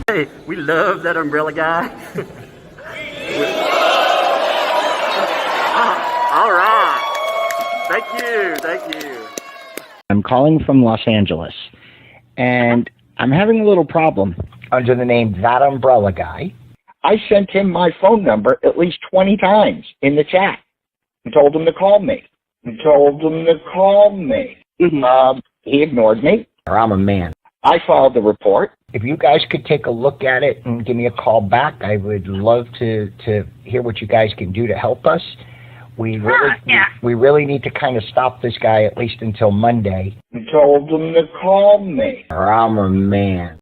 Hey, we love that umbrella guy. All right. Thank you. I'm calling from Los Angeles, and I'm having a little problem under the name ThatUmbrellaGuy. I sent him my phone number at least 20 times in the chat and told him to call me. He ignored me. I'm a man. I filed the report. If you guys could take a look at it and give me a call back, I would love to hear what you guys can do to help us. We really need to kind of stop this guy at least until Monday. I told him to call me. I'm a man.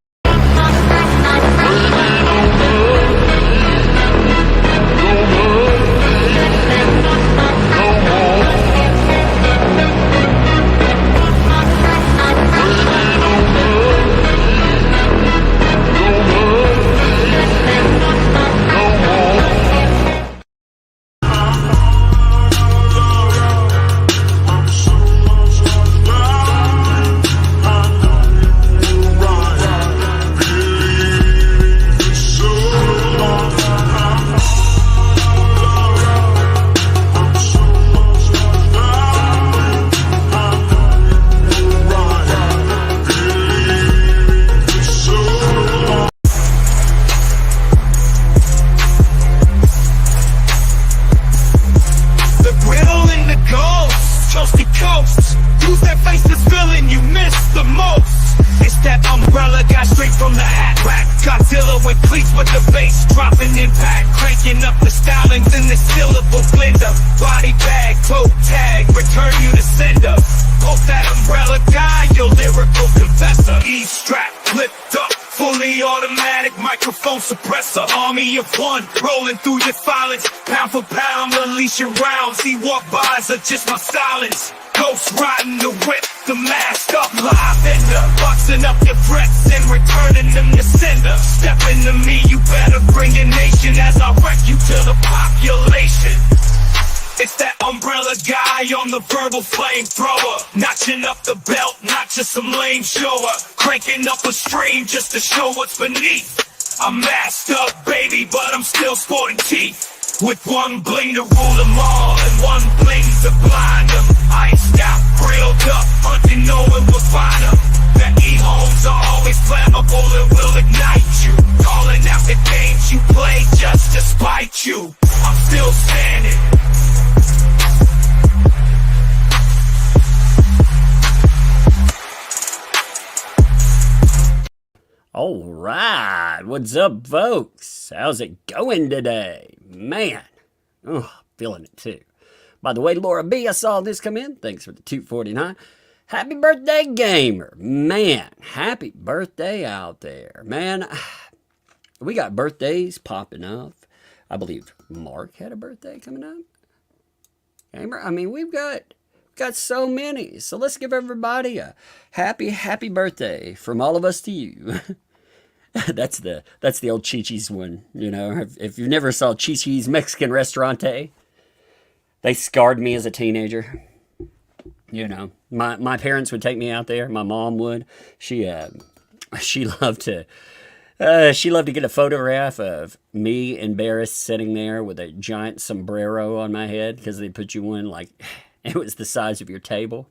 Who's that face that's feeling you miss the most? It's that umbrella guy straight from the hat rack. Godzilla with cleats with the bass dropping impact. Cranking up the stylings in the syllable blender. Body bag, toe tag, return you to sender. Poke that umbrella guy, your lyrical confessor. E-strap, flipped up, fully automatic microphone suppressor. Army of one, rolling through your silence. Pound for pound, unleash your rounds. See what buys are just my silence. Ghost riding the whip, the mask up, live ender. Boxing up your threats and returning them to sender. Step into me, you better bring your nation as I wreck you to the population. It's that umbrella guy on the verbal flamethrower. Notching up the belt, not just some lame shower. Cranking up a stream just to show what's beneath. I'm masked up, baby, but I'm still sporting teeth. With one bling to rule them all and one bling to blind them. Iced out, grilled up, hunting knowing we'll find them. The E-homes are always flammable and will ignite you. Calling out the games you play just to spite you. I'm still standing. All right, what's up, folks? How's it going today? Man, feeling it too. By the way, Laura B, I saw this come in. Thanks for the 249. Happy birthday, gamer. Man, happy birthday out there. Man, we got birthdays popping up. I believe Mark had a birthday coming up. Gamer, I mean, we've got so many. So let's give everybody a happy birthday from all of us to you. That's the old Chi-Chi's one, you know. If you never saw Chi-Chi's Mexican Restaurante, they scarred me as a teenager. You know, my parents would take me out there. My mom would. She loved to get a photograph of me embarrassed sitting there with a giant sombrero on my head, because they'd put you in like it was the size of your table,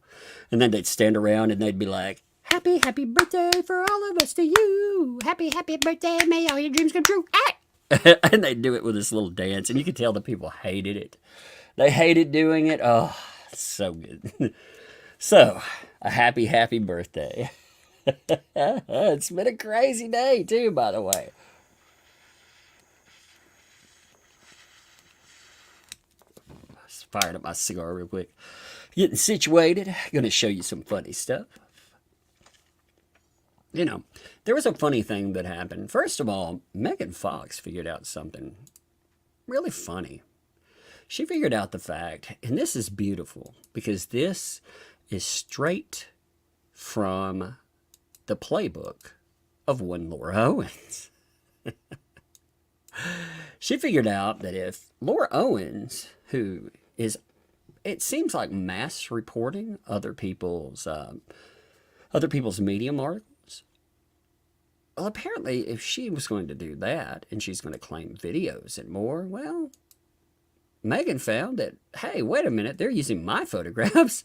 and then they'd stand around and they'd be like, happy birthday for all of us to you. Happy birthday, may all your dreams come true. Ah! And they'd do it with this little dance, and you could tell the people hated it. They hated doing it. Oh, so good. So, a happy birthday. It's been a crazy day, too, by the way. Just fired up my cigar real quick. Getting situated. Going to show you some funny stuff. You know, there was a funny thing that happened. First of all, Megan Fox figured out something really funny. She figured out the fact, and this is beautiful, because this is straight from the playbook of one Laura Owens. She figured out that if Laura Owens, who is, it seems like mass reporting other people's Medium articles, Well, apparently, if she was going to do that, and she's going to claim videos and more, well, Megan found that, hey, wait a minute, they're using my photographs.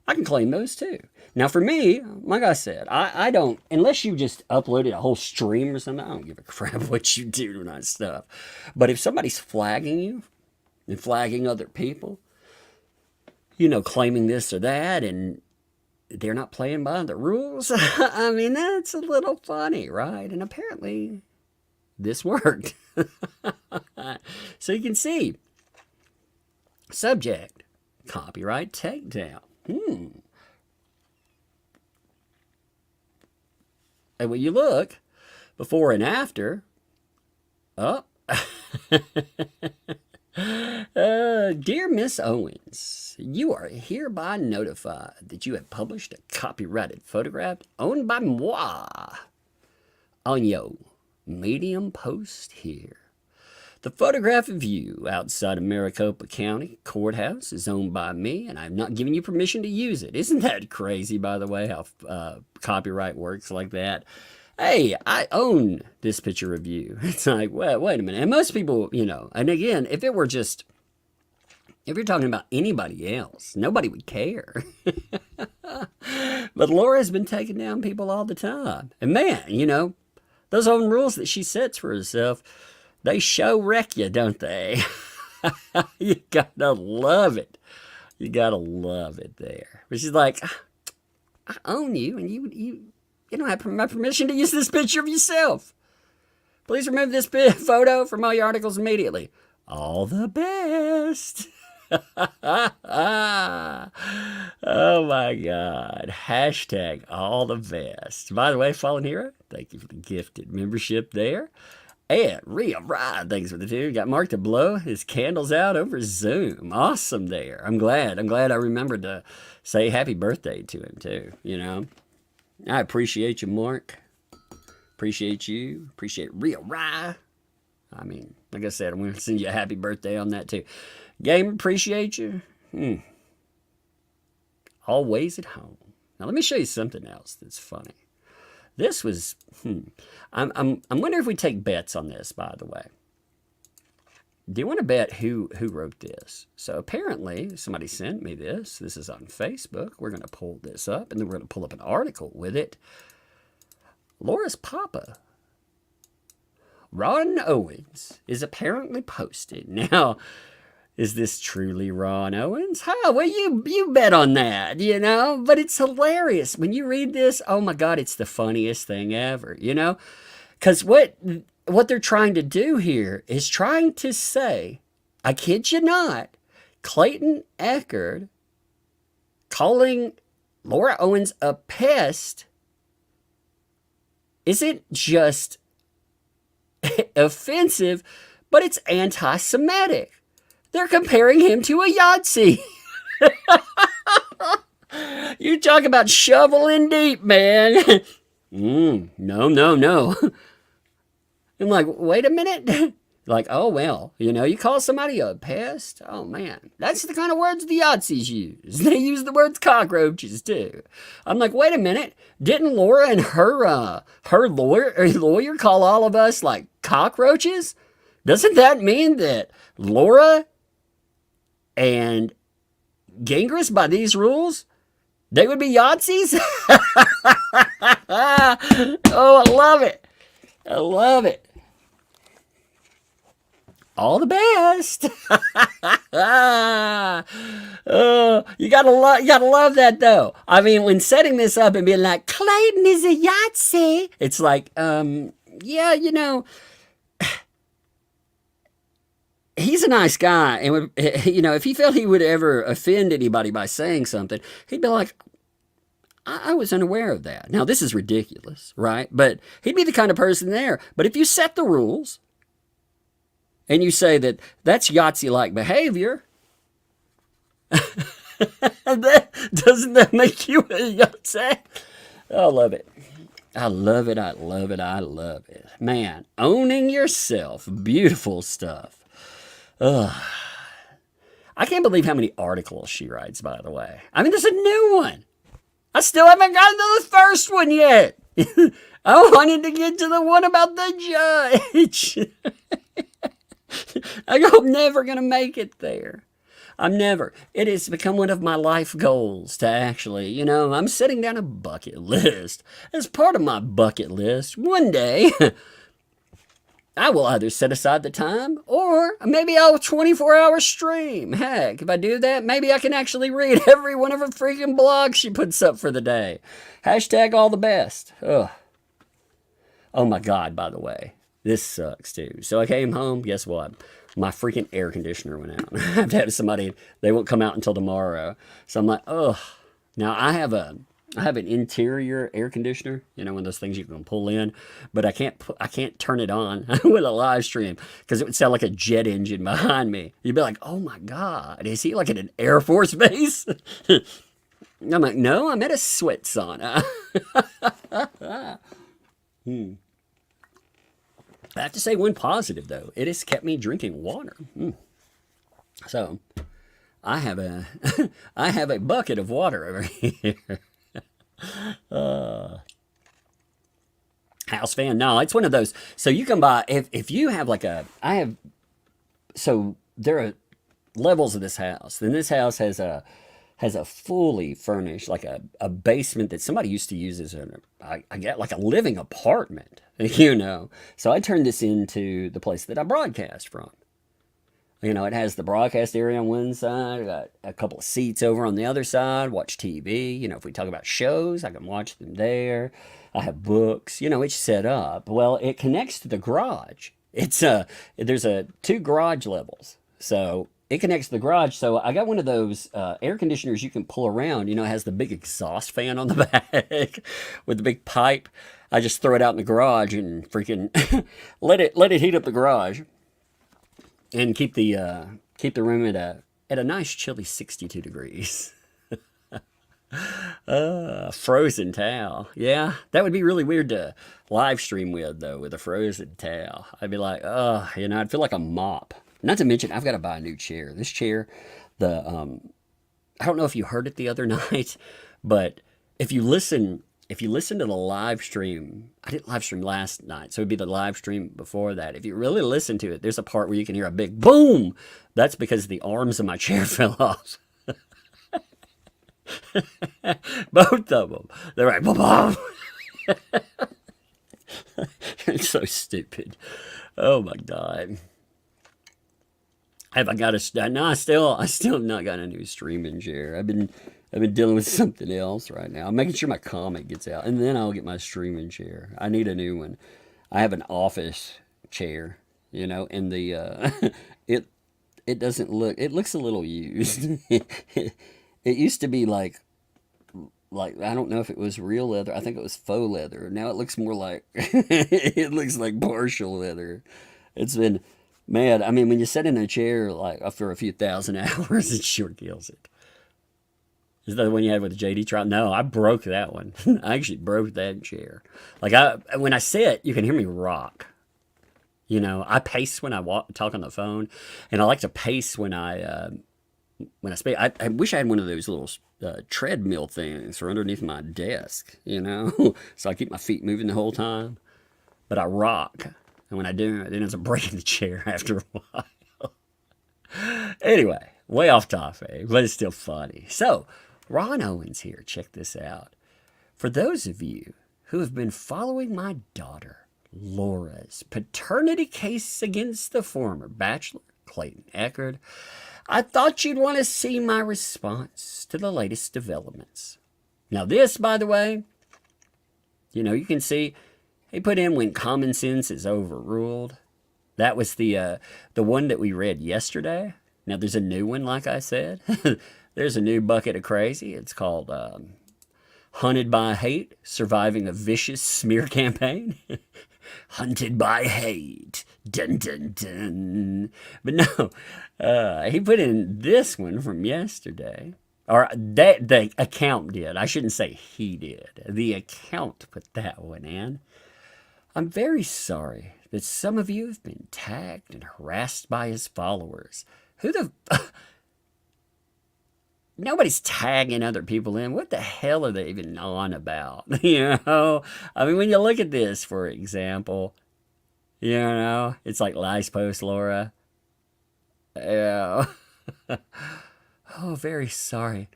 I can claim those too. Now, for me, like I said, I don't, unless you just uploaded a whole stream or something, I don't give a crap what you do to that stuff. But if somebody's flagging you and flagging other people, you know, claiming this or that, and they're not playing by the rules, I mean, that's a little funny, right? And apparently, this worked. So you can see, subject, copyright takedown. And when you look, before and after, dear Miss Owens, you are hereby notified that you have published a copyrighted photograph owned by moi on your Medium post here. The photograph of you outside of Maricopa County Courthouse is owned by me, and I've not given you permission to use it. Isn't that crazy, by the way, how copyright works like that? Hey, I own this picture of you. It's like, well, wait a minute. And most people, you know, and again, if you're talking about anybody else, nobody would care. But Laura's been taking down people all the time. And man, you know, those own rules that she sets for herself, they show wreck you, don't they? You gotta love it. You gotta love it there. But she's like, I own you, and you don't have my permission to use this picture of yourself. Please remove this photo from all your articles immediately. All the best. Oh my God. Hashtag all the best. By the way, Fallen Hero, thank you for the gifted membership there. And Rhea Ride, thanks for the two. Got Mark to blow his candles out over Zoom. Awesome there. I'm glad I remembered to say happy birthday to him too, you know. I appreciate you, Mark. Appreciate you. Appreciate Rhea Ride. I mean, like I said, I'm going to send you a happy birthday on that too. Gamer, appreciate you. Always at home. Now let me show you something else that's funny. This was, I'm wondering if we take bets on this, by the way. Do you want to bet who wrote this? So apparently, somebody sent me this. This is on Facebook. We're going to pull this up, and then we're going to pull up an article with it. Laura's papa, Ron Owens, is apparently posted. Now, is this truly Ron Owens? Huh, well, you bet on that, you know? But it's hilarious. When you read this, oh my God, it's the funniest thing ever, you know? Because what they're trying to do here is trying to say, I kid you not, Clayton Echard calling Laura Owens a pest isn't just offensive, but it's anti-Semitic. They're comparing him to a Yahtzee. You talk about shoveling deep, man. No. I'm like, wait a minute. Like, oh, well, you know, you call somebody a pest? Oh, man. That's the kind of words the Yahtzees use. They use the words cockroaches, too. I'm like, wait a minute. Didn't Laura and her lawyer call all of us, like, cockroaches? Doesn't that mean that Laura and Gingras, by these rules, they would be Yahtzees? Oh, I love it. I love it. All the best. You gotta love that though. I mean, when setting this up and being like, Clayton is a Yahtzee, it's like, yeah, you know, he's a nice guy, and you know, if he felt he would ever offend anybody by saying something, he'd be like, I was unaware of that. Now, this is ridiculous, right? But he'd be the kind of person there. But if you set the rules, and you say that that's Yahtzee-like behavior, doesn't that make you a Yahtzee? I love it. I love it. I love it. I love it. Man, owning yourself. Beautiful stuff. Ugh. I can't believe how many articles she writes, by the way. I mean, there's a new one. I still haven't gotten to the first one yet. I wanted to get to the one about the judge. I'm never going to make it there. It has become one of my life goals to actually, I'm setting down a bucket list. As part of my bucket list, one day, I will either set aside the time or maybe I'll 24-hour stream. Heck, if I do that, maybe I can actually read every one of her freaking blogs she puts up for the day. Hashtag all the best. Ugh. Oh my God, by the way, this sucks too. So I came home, guess what? My freaking air conditioner went out. I have to have somebody, they won't come out until tomorrow. So I'm like, ugh. Now I have an interior air conditioner, one of those things you can pull in, but I can't turn it on with a live stream because it would sound like a jet engine behind me. You'd be like, oh my God, is he like at an Air Force base? I'm like, no, I'm at a sweat sauna. I have to say one positive, though. It has kept me drinking water. So, I have a bucket of water over here. House fan. No, it's one of those. So, you can buy, if you have so there are levels of this house. Then this house has a fully furnished, like a basement that somebody used to use as I get like a living apartment, So I turned this into the place that I broadcast from. It has the broadcast area on one side. I got a couple of seats over on the other side. Watch TV. If we talk about shows, I can watch them there. I have books. It's set up. Well, it connects to the garage. There's 2 garage levels. So it connects to the garage. So I got one of those air conditioners you can pull around. It has the big exhaust fan on the back with the big pipe. I just throw it out in the garage and freaking let it heat up the garage and keep the room at a nice chilly 62 degrees. Frozen towel. Yeah, that would be really weird to live stream with, though, with a frozen towel. I'd be like, I'd feel like a mop. Not to mention, I've got to buy a new chair. This chair, I don't know if you heard it the other night, but if you listen to the live stream, I didn't live stream last night, so it'd be the live stream before that. If you really listen to it, there's a part where you can hear a big boom. That's because the arms of my chair fell off. Both of them. They're like, boom, boom. It's so stupid. Oh my God. Have I got a? No, I still have not got a new streaming chair. I've been dealing with something else right now. I'm making sure my comic gets out, and then I'll get my streaming chair. I need a new one. I have an office chair, and the it doesn't look. It looks a little used. It used to be like I don't know if it was real leather. I think it was faux leather. Now it looks more like it looks like partial leather. It's been mad. I mean, when you sit in a chair like for a few thousand hours, it sure kills it. Is that the one you had with the JD trial? No, I broke that one. I actually broke that chair. Like when I sit, you can hear me rock. I pace when I talk on the phone, and I like to pace when I speak. I wish I had one of those little treadmill things for underneath my desk, so I keep my feet moving the whole time. But I rock, and when I do, it ends up breaking the chair after a while. Anyway, way off topic, but it's still funny. So, Ron Owens here. Check this out. For those of you who have been following my daughter, Laura's paternity case against the former bachelor, Clayton Echard, I thought you'd want to see my response to the latest developments. Now this, by the way, you can see he put in when common sense is overruled. That was the one that we read yesterday. Now there's a new one, like I said. There's a new bucket of crazy. It's called Hunted by Hate, Surviving a Vicious Smear Campaign. Hunted by hate. Dun, dun, dun. But no, he put in this one from yesterday. Or the account did. I shouldn't say he did. The account put that one in. I'm very sorry that some of you have been tagged and harassed by his followers. Who the... nobody's tagging other people in. What the hell are they even on about? You know? I mean, when you look at this, for example, you know, it's like last post, Laura. Yeah. Oh, very sorry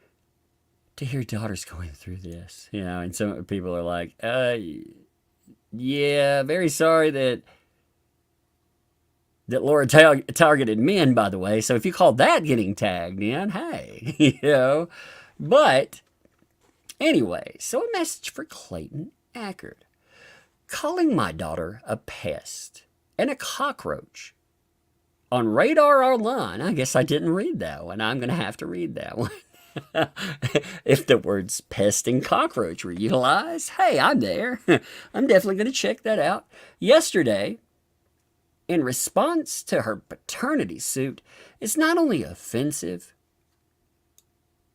to hear your daughter's going through this. You know, and some people are like, yeah, very sorry that Laura targeted men, by the way. So if you call that getting tagged in, hey, you know. But anyway, so a message for Clayton Echard. Calling my daughter a pest and a cockroach on Radar Online. I guess I didn't read that one. I'm going to have to read that one. If the words pest and cockroach were utilized, hey, I'm there. I'm definitely going to check that out. Yesterday, in response to her paternity suit, is not only offensive,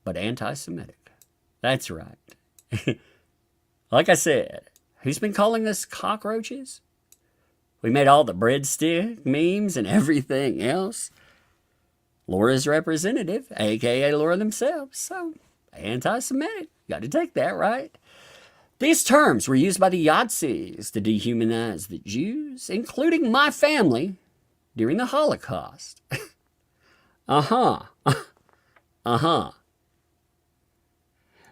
but anti-Semitic. That's right. Like I said, who's been calling us cockroaches? We made all the breadstick memes and everything else. Laura's representative, a.k.a. Laura themselves. So, anti-Semitic. Got to take that, right? These terms were used by the Nazis to dehumanize the Jews, including my family, during the Holocaust. Uh-huh. Uh-huh.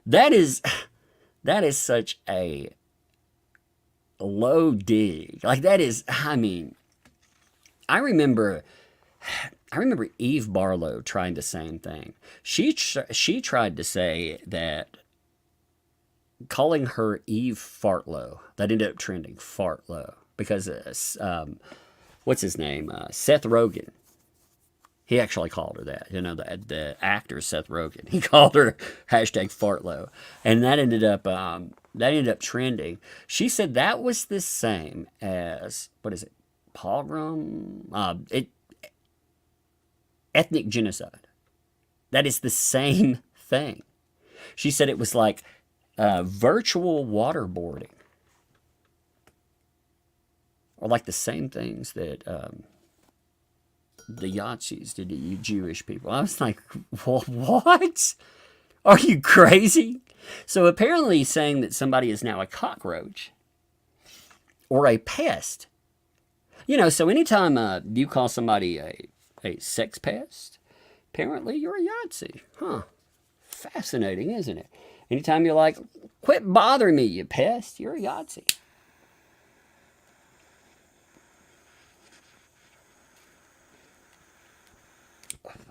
That is such a low dig. Like, that is, I mean, I remember Eve Barlow trying the same thing. She tried to say that calling her Eve Fartlow, that ended up trending, Fartlow, because what's his name? Seth Rogen. He actually called her that. You know, the actor Seth Rogen. He called her #Fartlow, and that ended up trending. She said that was the same as, what is it? Pogrom? Ethnic genocide. That is the same thing. She said it was like virtual waterboarding. Or like the same things that the Nazis did to you Jewish people. I was like, what? Are you crazy? So apparently saying that somebody is now a cockroach or a pest. You know, so anytime you call somebody a sex pest, apparently you're a Yahtzee. Huh. Fascinating, isn't it? Anytime you're like, quit bothering me, you pest, you're a Yahtzee.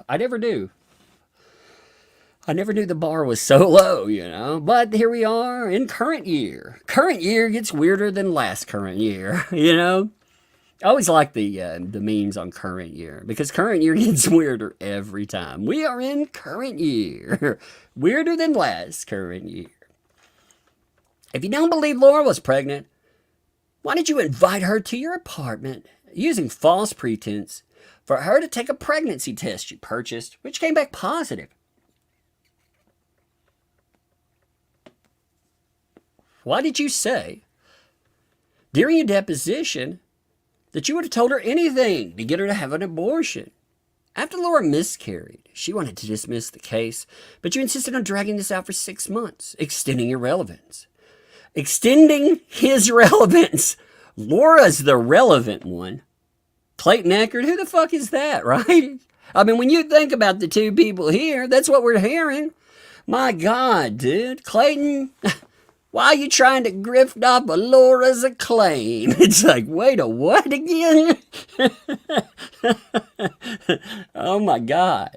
I never knew. I never knew the bar was so low, you know. But here we are in current year. Current year gets weirder than last current year, you know. I always like the memes on current year, because current year gets weirder every time. We are in current year. Weirder than last current year. If you don't believe Laura was pregnant, why did you invite her to your apartment using false pretense for her to take a pregnancy test you purchased, which came back positive? Why did you say during your deposition that you would have told her anything to get her to have an abortion? After Laura miscarried, she wanted to dismiss the case, but you insisted on dragging this out for 6 months, extending your relevance. Extending his relevance. Laura's the relevant one. Clayton Echard, who the fuck is that, right? I mean, when you think about the two people here, that's what we're hearing. My God, dude. Clayton, why are you trying to grift off of Laura's acclaim? It's like, wait, a what again? Oh, my God.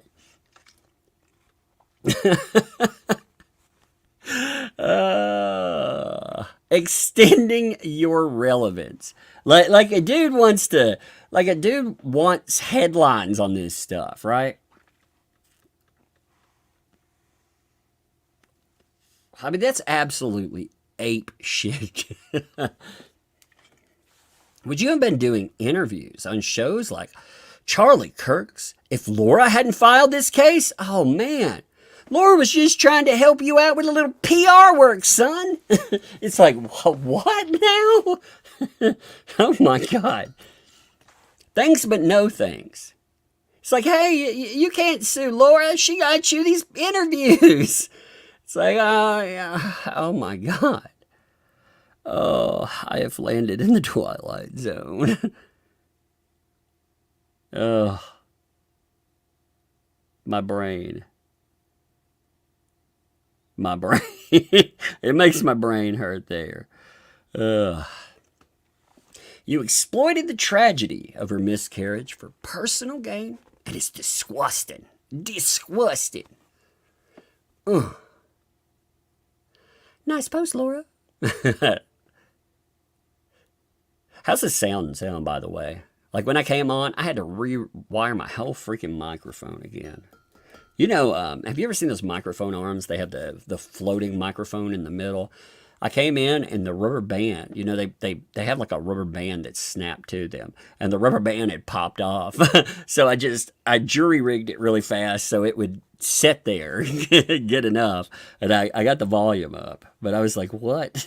Extending your relevance. Like a dude wants headlines on this stuff, right? I mean, that's absolutely ape shit. Would you have been doing interviews on shows like Charlie Kirk's if Laura hadn't filed this case? Oh, man. Laura was just trying to help you out with a little PR work, son. It's like, what now? Oh, my God. Thanks, but no thanks. It's like, hey, you can't sue Laura. She got you these interviews. It's like, oh, yeah. Oh, my God. Oh, I have landed in the Twilight Zone. Oh, my brain. It makes my brain hurt there. You exploited the tragedy of her miscarriage for personal gain, and it's disgusting. Disgusting. Nice post, Laura. How's the sound, by the way? Like when I came on, I had to rewire my whole freaking microphone again. You know, have you ever seen those microphone arms? They have the floating microphone in the middle. I came in and the rubber band, you know, they have like a rubber band that's snapped to them. And the rubber band had popped off. So I jury rigged it really fast so it would sit there, get enough. And I got the volume up. But I was like, what?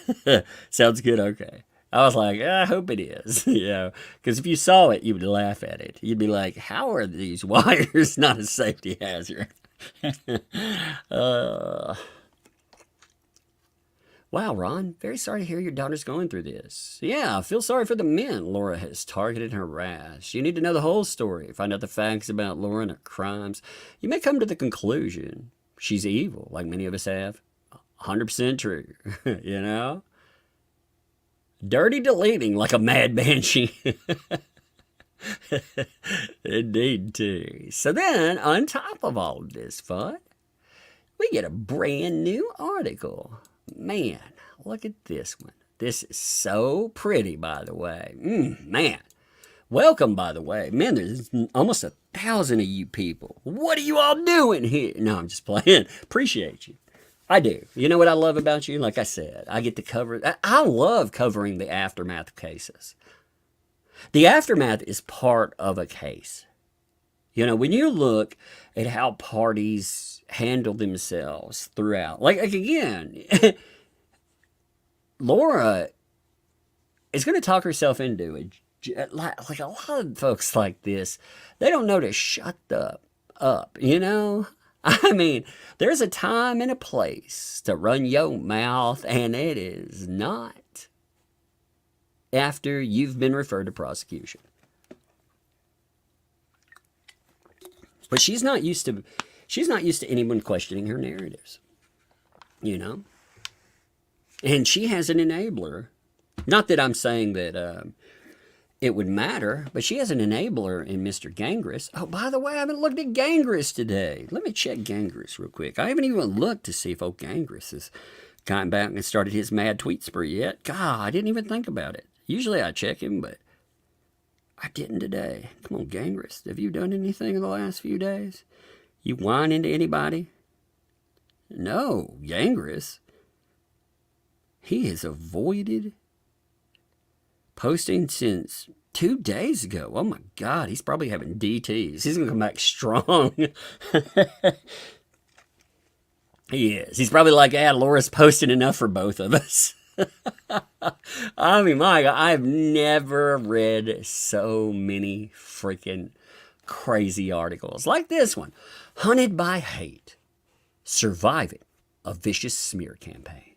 Sounds good? Okay. I was like, I hope it is, you know, because if you saw it, you would laugh at it. You'd be like, how are these wires not a safety hazard? Wow, Ron, very sorry to hear your daughter's going through this. Yeah, I feel sorry for the men Laura has targeted and harassed. You need to know the whole story, find out the facts about Laura and her crimes. You may come to the conclusion she's evil, like many of us have. 100% true, you know? Dirty deleting like a mad banshee. Indeed, too. So then, on top of all of this fun, we get a brand new article. Man, look at this one. This is so pretty, by the way. Man. Welcome, by the way. Man, there's almost 1,000 of you people. What are you all doing here? No, I'm just playing. Appreciate you. I do. You know what I love about you? Like I said, I get to cover. I love covering the aftermath of cases. The aftermath is part of a case. You know, when you look at how parties handle themselves throughout, like again, Laura is going to talk herself into it. Like a lot of folks like this, they don't know to shut up, you know? I mean, there's a time and a place to run your mouth, and it is not after you've been referred to prosecution. But she's not used to anyone questioning her narratives, you know? And she has an enabler. Not that I'm saying that it would matter, but she has an enabler in Mr. Gangris. Oh, by the way, I haven't looked at Gangris today. Let me check Gangris real quick. I haven't even looked to see if old Gangris has gotten back and started his mad tweet spree yet. God, I didn't even think about it. Usually I check him, but I didn't today. Come on, Gangris. Have you done anything in the last few days? You whining to anybody? No, Gangris. He has avoided posting since 2 days ago. Oh my God, he's probably having DTs. He's going to come back strong. He is. He's probably like, Laura's posting enough for both of us. I mean, my God, I've never read so many freaking crazy articles like this one. Hunted by hate, surviving a vicious smear campaign.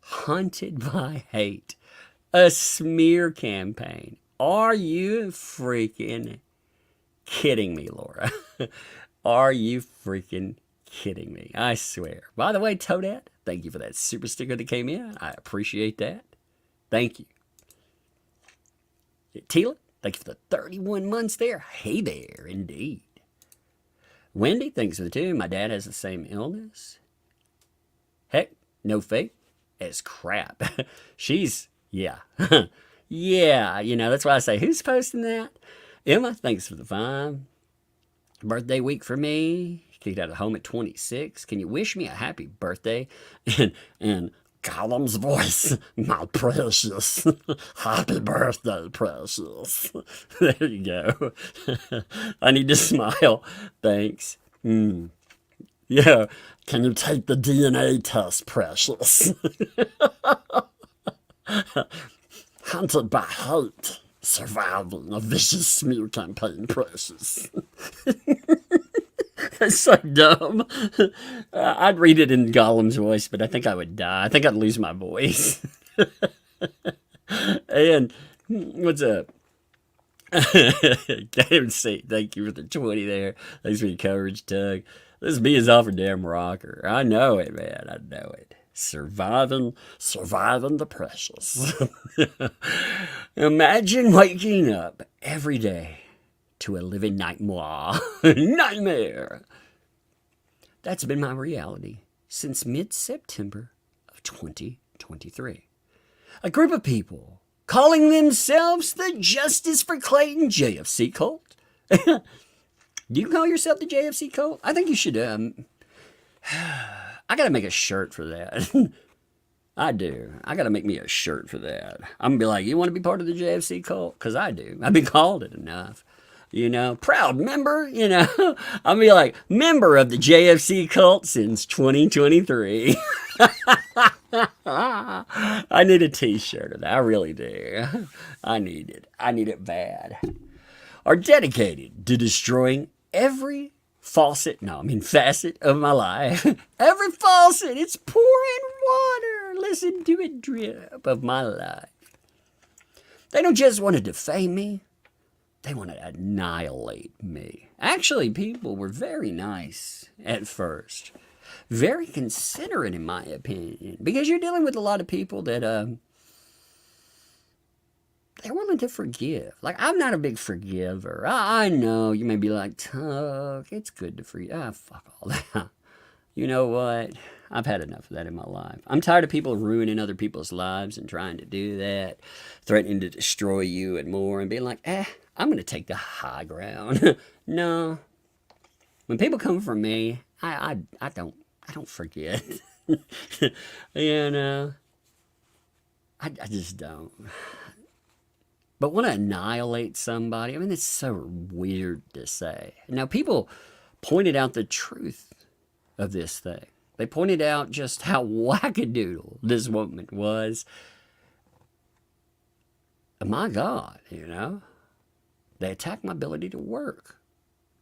Hunted by hate. A smear campaign. Are you freaking kidding me, Laura? Are you freaking kidding me? I swear. By the way, Toadette, thank you for that super sticker that came in. I appreciate that. Thank you. Tila, thank you for the 31 months there. Hey there, indeed. Wendy, thanks for the 2. My dad has the same illness. Heck, no faith as crap. She's... Yeah. Yeah, you know, that's why I say, who's posting that? Emma, thanks for the 5. Birthday week for me. Kicked out of home at 26. Can you wish me a happy birthday? And Gollum's voice, my precious. Happy birthday, precious. There you go. I need to smile. Thanks. Yeah. Can you take the DNA test, precious? Hunted by hate. Survival, a vicious smear campaign, precious. That's so dumb. I'd read it in Gollum's voice, but I think I would die. I think I'd lose my voice. And what's up? KMC, thank you for the 20 there. Thanks for your coverage, Tug. This B is off for damn rocker. I know it, man. I know it. Surviving the precious. Imagine waking up every day to a living nightmare. Nightmare. That's been my reality since mid-September of 2023. A group of people calling themselves the Justice for Clayton JFC cult. Do you call yourself the JFC cult? I think you should, I gotta make a shirt for that. I do. I gotta make me a shirt for that. I'm gonna be like, you wanna be part of the JFC cult? Because I do. I've been called it enough. You know, proud member, you know. I'll be like, member of the JFC cult since 2023. I need a t-shirt of that. I really do. I need it. I need it bad. Are dedicated to destroying every facet of my life. Every faucet, it's pouring water. Listen to it drip of my life. They don't just want to defame me. They want to annihilate me. Actually, people were very nice at first. Very considerate, in my opinion. Because you're dealing with a lot of people that, they're willing to forgive. Like, I'm not a big forgiver. I know you may be like, Tuck, it's good to forgive. Fuck all that. You know what? I've had enough of that in my life. I'm tired of people ruining other people's lives and trying to do that, threatening to destroy you and more, and being like, I'm going to take the high ground. No. When people come for me, I don't forget. You know, I just don't. But want to annihilate somebody, I mean, it's so weird to say. Now, people pointed out the truth of this thing. They pointed out just how wackadoodle this woman was. My God, you know. They attacked my ability to work,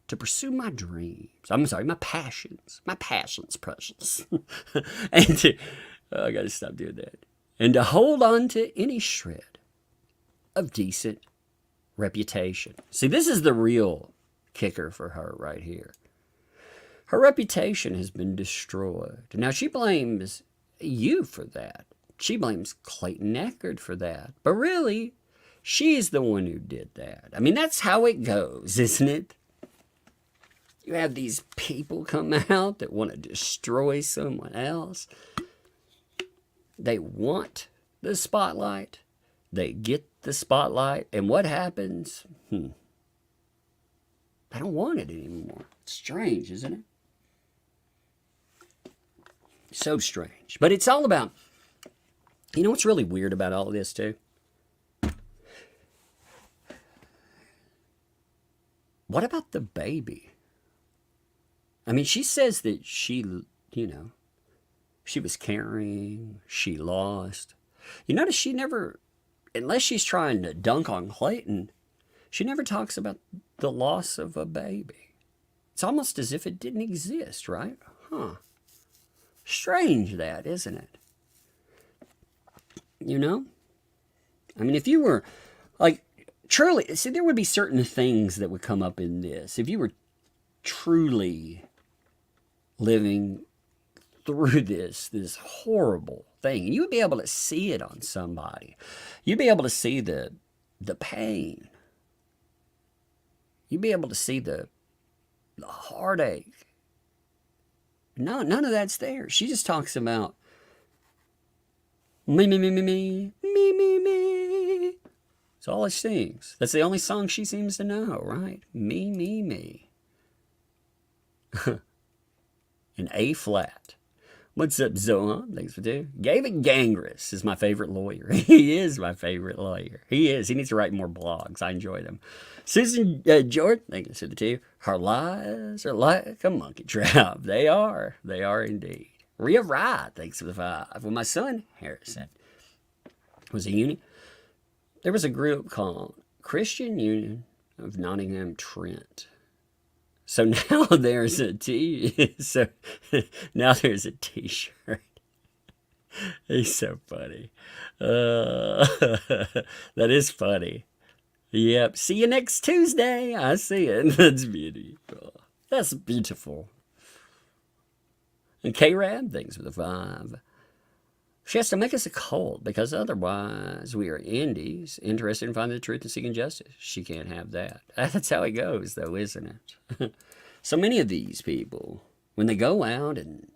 to pursue my dreams. I'm sorry, my passions. My passions, precious. And to, I got to stop doing that. And to hold on to any shred of decent reputation. See, this is the real kicker for her right here. Her reputation has been destroyed. Now, she blames you for that. She blames Clayton Echard for that. But really, she's the one who did that. I mean, that's how it goes, isn't it? You have these people come out that want to destroy someone else. They want the spotlight. They get the spotlight. And what happens? They don't want it anymore. It's strange, isn't it? So strange. But it's all about, you know what's really weird about all of this, too? What about the baby? I mean, she says that she, you know, she was carrying, she lost. You notice she never, unless she's trying to dunk on Clayton, she never talks about the loss of a baby. It's almost as if it didn't exist, right? Huh. Strange that, isn't it? You know? I mean, if you were, like, truly, see, there would be certain things that would come up in this. If you were truly living through this horrible thing, you would be able to see it on somebody. You'd be able to see the pain. You'd be able to see the heartache. No, none of that's there. She just talks about me, me, me, me, me, me, me, me. That's all she sings. That's the only song she seems to know, right? Me, me, me. An A flat. What's up, Zohan? Thanks for two. David Gangris is my favorite lawyer. He is my favorite lawyer. He is. He needs to write more blogs. I enjoy them. Susan Jordan, thanks for the two. Her lies are like a monkey trap. They are. They are indeed. Rhea Wright, thanks for the 5. Well, my son, Harrison, was a uni. There was a group called Christian Union of Nottingham Trent. So now there's a so now there's a t-shirt. He's so funny. That is funny. Yep. See you next Tuesday. I see it. That's beautiful. That's beautiful. And K-Rab, thanks for the 5. She has to make us a cult because otherwise we are indies, interested in finding the truth and seeking justice. She can't have that. That's how it goes, though, isn't it? So many of these people, when they go out and,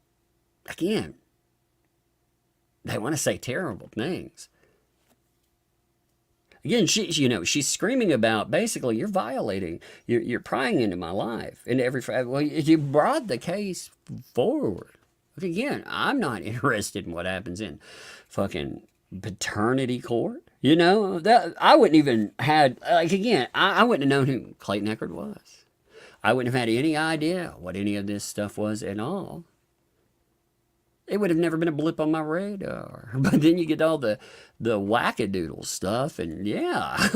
again, they want to say terrible things. Again, she's screaming about, basically, you're violating, you're prying into my life. Well, you brought the case forward. But again, I'm not interested in what happens in fucking paternity court. That I wouldn't even had, again, I wouldn't have known who Clayton Echard was. I wouldn't have had any idea what any of this stuff was at all. It would have never been a blip on my radar. But then you get all the wackadoodle stuff, and yeah,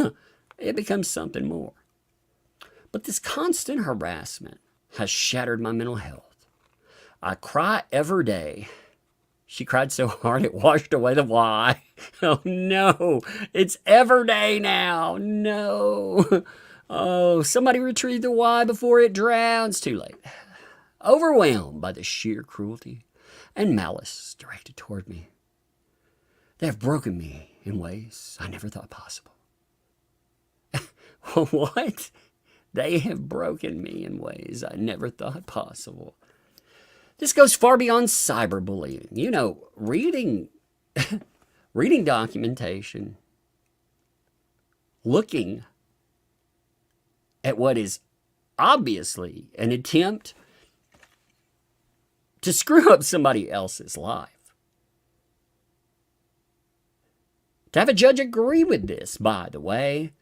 it becomes something more. But this constant harassment has shattered my mental health. I cry every day. She cried so hard it washed away the why. Oh no, it's every day now. No. Oh, somebody retrieve the why before it drowns. Too late. Overwhelmed by the sheer cruelty and malice directed toward me. They have broken me in ways I never thought possible. What? They have broken me in ways I never thought possible. This goes far beyond cyberbullying. Reading documentation, looking at what is obviously an attempt to screw up somebody else's life. To have a judge agree with this, by the way,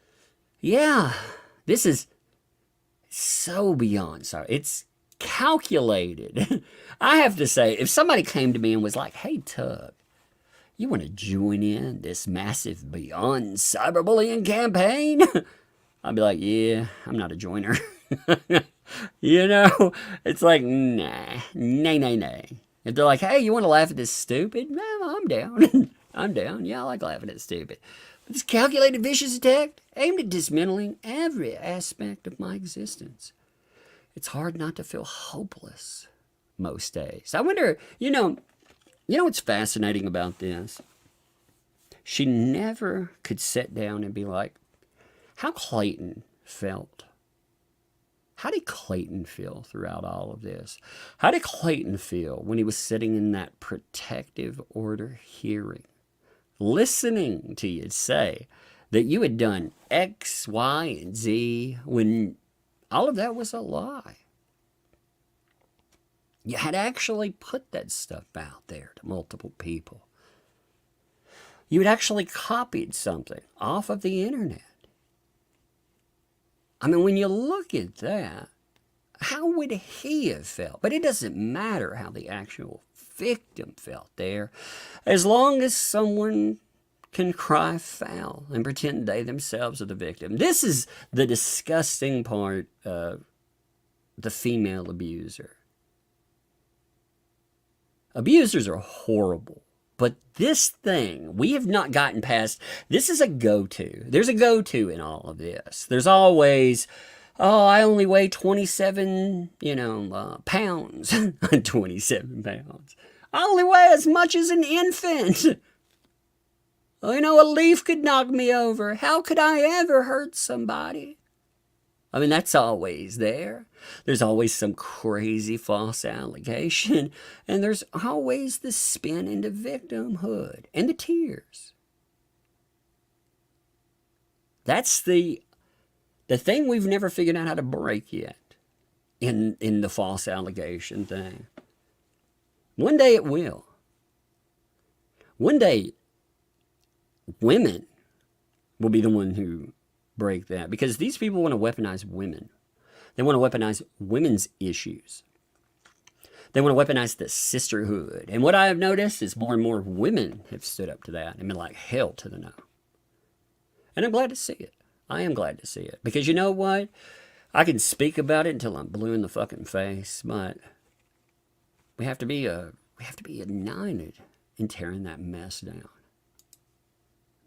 yeah, this is so beyond sorry. It's calculated. I have to say, if somebody came to me and was like, hey, Tug, you want to join in this massive beyond cyberbullying campaign? I'd be like, yeah, I'm not a joiner. It's like, nah. If they're like, hey, you want to laugh at this stupid? No, I'm down. I'm down. Yeah, I like laughing at stupid. But this calculated vicious attack aimed at dismantling every aspect of my existence. It's hard not to feel hopeless most days. I wonder, what's fascinating about this? She never could sit down and be like, how Clayton felt. How did Clayton feel throughout all of this? How did Clayton feel when he was sitting in that protective order hearing, listening to you say that you had done X, Y, and Z when all of that was a lie? You had actually put that stuff out there to multiple people. You had actually copied something off of the internet. I mean, when you look at that, how would he have felt? But it doesn't matter how the actual victim felt there, as long as someone can cry foul and pretend they themselves are the victim. This is the disgusting part of the female abuser. Abusers are horrible. But this thing, we have not gotten past, this is a go-to. There's a go-to in all of this. There's always, I only weigh 27, pounds. 27 pounds. I only weigh as much as an infant. A leaf could knock me over. How could I ever hurt somebody? I mean, that's always there. There's always some crazy false allegation. And there's always the spin into victimhood and the tears. That's the thing we've never figured out how to break yet in the false allegation thing. One day it will. One day, women will be the one who break that, because these people want to weaponize women. They want to weaponize women's issues. They want to weaponize the sisterhood. And what I have noticed is more and more women have stood up to that and been like, hell to the no. And I'm glad to see it. I am glad to see it. Because you know what? I can speak about it until I'm blue in the fucking face, but we have to be united in tearing that mess down.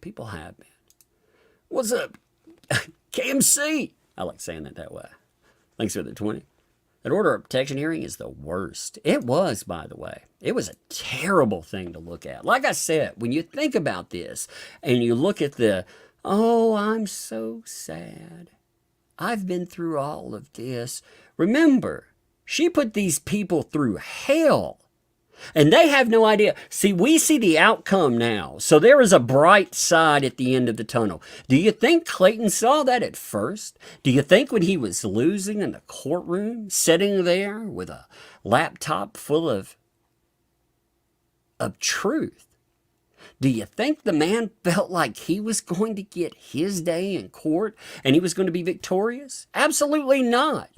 People have been. What's up, KMC? I like saying that way. Thanks for the 20. That order of protection hearing is the worst. It was, by the way. It was a terrible thing to look at. Like I said, when you think about this and you look at oh, I'm so sad. I've been through all of this. Remember, she put these people through hell. And they have no idea. See, we see the outcome now. So there is a bright side at the end of the tunnel. Do you think Clayton saw that at first? Do you think when he was losing in the courtroom, sitting there with a laptop full of truth, do you think the man felt like he was going to get his day in court and he was going to be victorious? Absolutely not.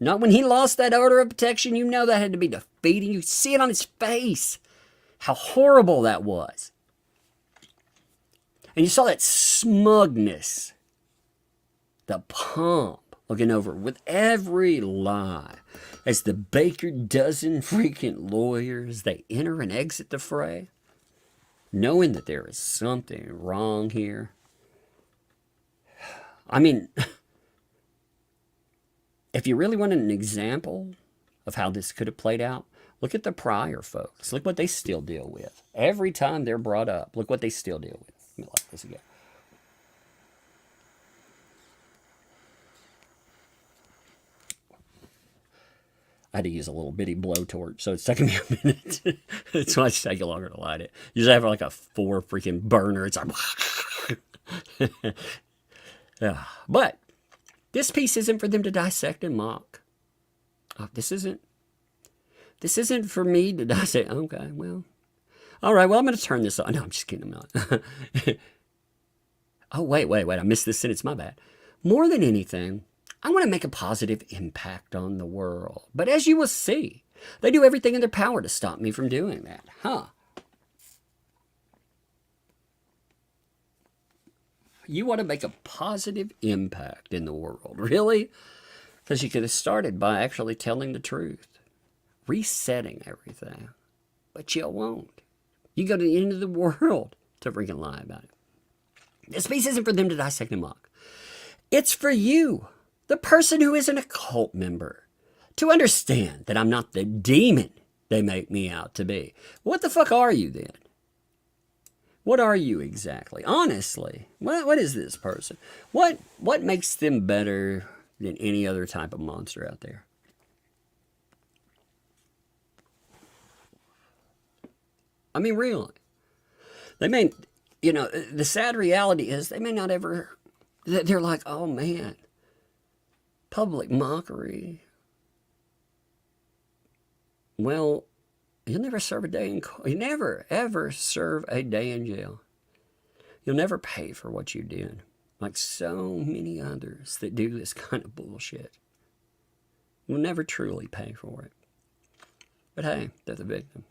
Not when he lost that order of protection. You know that had to be defeating. You see it on his face. How horrible that was. And you saw that smugness. The pomp looking over with every lie. As the baker dozen freaking lawyers, they enter and exit the fray. Knowing that there is something wrong here. I mean... If you really wanted an example of how this could have played out, look at the prior folks. Look what they still deal with. Every time they're brought up, look what they still deal with. Let me like this again. I had to use a little bitty blowtorch, so it's taking me a minute. It's why it's taking longer to light it. Usually I have like a 4 freaking burner. It's like... yeah. But... this piece isn't for them to dissect and mock. This isn't for me to dissect. Okay, well. All right, well, I'm going to turn this on. No, I'm just kidding. I'm not. Oh, wait. I missed this sentence. My bad. More than anything, I want to make a positive impact on the world. But as you will see, they do everything in their power to stop me from doing that. Huh? You want to make a positive impact in the world, really? Because you could have started by actually telling the truth, resetting everything. But you won't. You go to the end of the world to freaking lie about it. This piece isn't for them to dissect and mock. It's for you, the person who isn't a cult member, to understand that I'm not the demon they make me out to be. What the fuck are you then? What are you exactly? Honestly, what is this person? What makes them better than any other type of monster out there? I mean, really. They may, the sad reality is they may not ever, they're like, oh man, public mockery. Well, you'll never serve a day in court. You never, ever serve a day in jail. You'll never pay for what you did, like so many others that do this kind of bullshit. You'll never truly pay for it. But hey, they're the victim.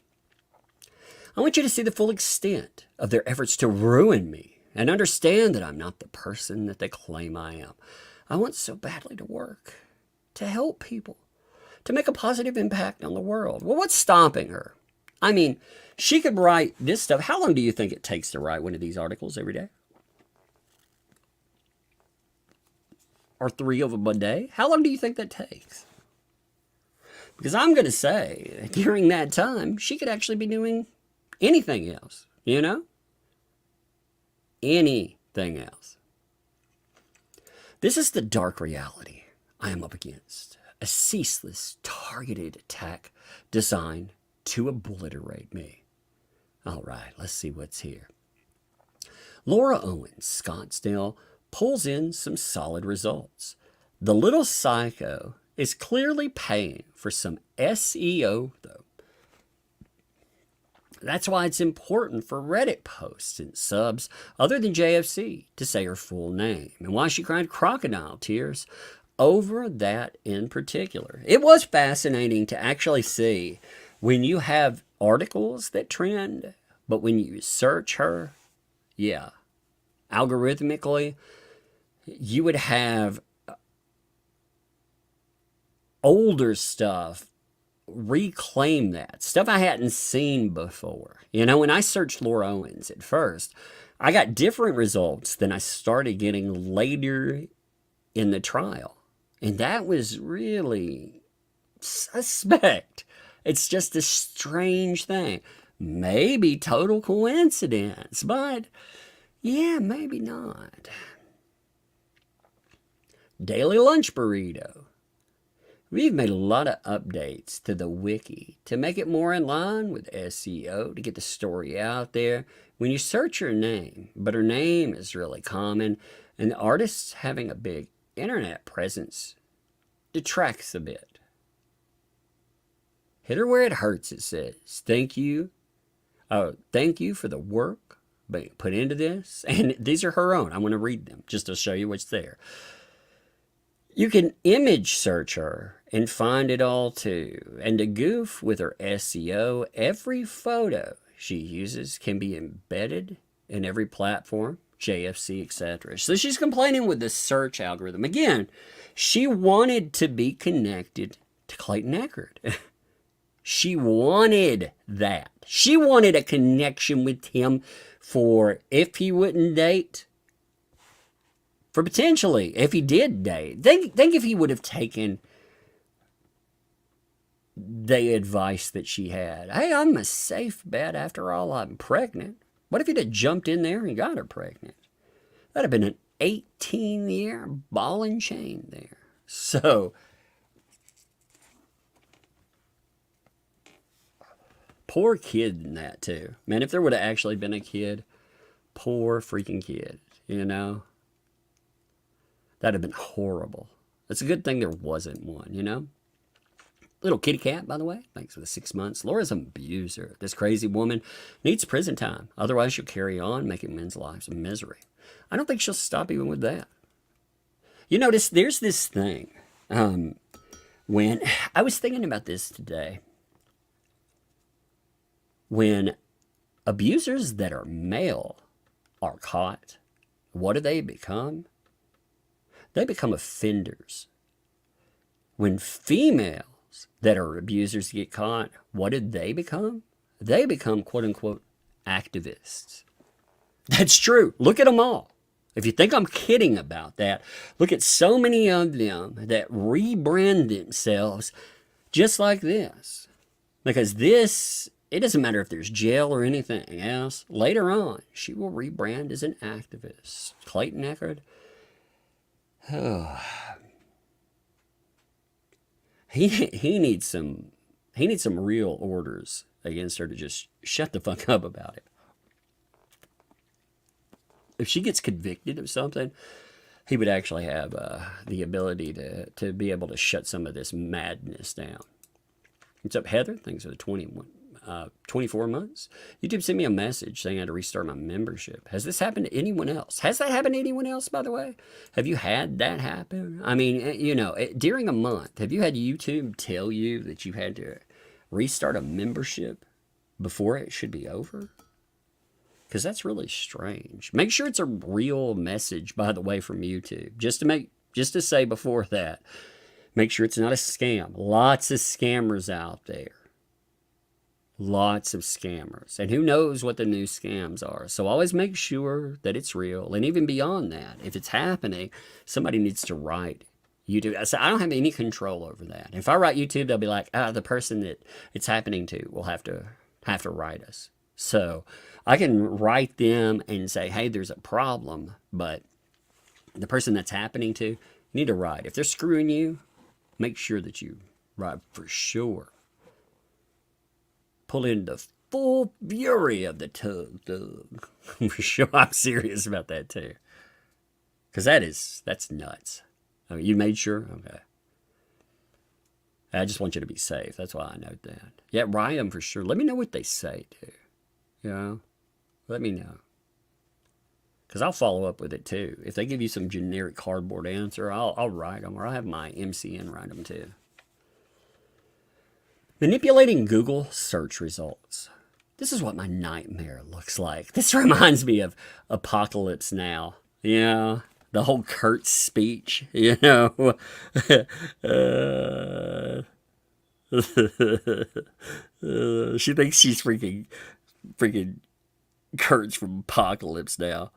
I want you to see the full extent of their efforts to ruin me and understand that I'm not the person that they claim I am. I want so badly to work, to help people, to make a positive impact on the world. Well, what's stopping her? I mean, she could write this stuff. How long do you think it takes to write one of these articles every day? Or 3 of them a day? How long do you think that takes? Because I'm going to say, during that time, she could actually be doing anything else, Anything else. This is the dark reality I am up against. A ceaseless, targeted attack designed to obliterate me. All right, let's see what's here. Laura Owens, Scottsdale, pulls in some solid results. The little psycho is clearly paying for some SEO, though. That's why it's important for Reddit posts and subs other than JFC to say her full name, and why she cried crocodile tears over that in particular. It was fascinating to actually see when you have articles that trend, but when you search her, yeah, algorithmically, you would have older stuff reclaim that. Stuff I hadn't seen before. You know, when I searched Laura Owens at first, I got different results than I started getting later in the trial. And that was really suspect. It's just a strange thing. Maybe total coincidence, but yeah, maybe not. Daily Lunch Burrito. We've made a lot of updates to the wiki to make it more in line with SEO, to get the story out there. When you search her name, but her name is really common, and the artist having a big internet presence detracts a bit. Hit her where it hurts, it says. Thank you. Thank you for the work being put into this. And these are her own. I'm going to read them just to show you what's there. You can image search her and find it all too. And to goof with her SEO, every photo she uses can be embedded in every platform, JFC, etc. So she's complaining with the search algorithm. Again, she wanted to be connected to Clayton Echard. She wanted that. She wanted a connection with him for if he wouldn't date, for potentially if he did date. Think if he would have taken the advice that she had. Hey, I'm a safe bet. After all, I'm pregnant. What if he'd have jumped in there and got her pregnant? That'd have been an 18-year ball and chain there. So, poor kid in that too. Man, if there would have actually been a kid, poor freaking kid, you know? That'd have been horrible. It's a good thing there wasn't one, you know? Little kitty cat, by the way. Thanks for the 6 months. Laura's an abuser. This crazy woman needs prison time. Otherwise, she'll carry on, making men's lives a misery. I don't think she'll stop even with that. You notice there's this thing. When I was thinking about this today, when abusers that are male are caught, what do they become? They become offenders. When females that are abusers get caught, what did they become? They become, quote unquote, activists. That's true. Look at them all. If you think I'm kidding about that, look at so many of them that rebrand themselves just like this. Because this, it doesn't matter if there's jail or anything else. Later on, she will rebrand as an activist. Clayton Echard. Oh. He needs some real orders against her to just shut the fuck up about it. If she gets convicted of something, he would actually have the ability to be able to shut some of this madness down. What's up, Heather? Thanks for the 24 months. YouTube sent me a message saying I had to restart my membership. Has this happened to anyone else? Has that happened to anyone else, by the way? Have you had that happen? I mean, you know, during a month, have you had YouTube tell you that you had to restart a membership before it should be over? Because that's really strange. Make sure it's a real message, by the way, from YouTube. Just to say before that, make sure it's not a scam. Lots of scammers out there. Lots of scammers. And who knows what the new scams are. So always make sure that it's real. And even beyond that, if it's happening, somebody needs to write YouTube. So I don't have any control over that. If I write YouTube, they'll be like, the person that it's happening to will have to write us. So I can write them and say, hey, there's a problem, but the person that's happening to, you need to write. If they're screwing you, make sure that you write for sure. Pull in the full fury of the tug. For sure, I'm serious about that too. Because that's nuts. I mean, you made sure? Okay. I just want you to be safe. That's why I note that. Yeah, write them for sure. Let me know what they say too. You know? Let me know. Because I'll follow up with it too. If they give you some generic cardboard answer, I'll write them. Or I'll have my MCN write them too. Manipulating Google search results. This is what my nightmare looks like. This reminds me of Apocalypse Now. Yeah, the whole Kurt speech, you know. She thinks she's freaking Kurt's from Apocalypse now.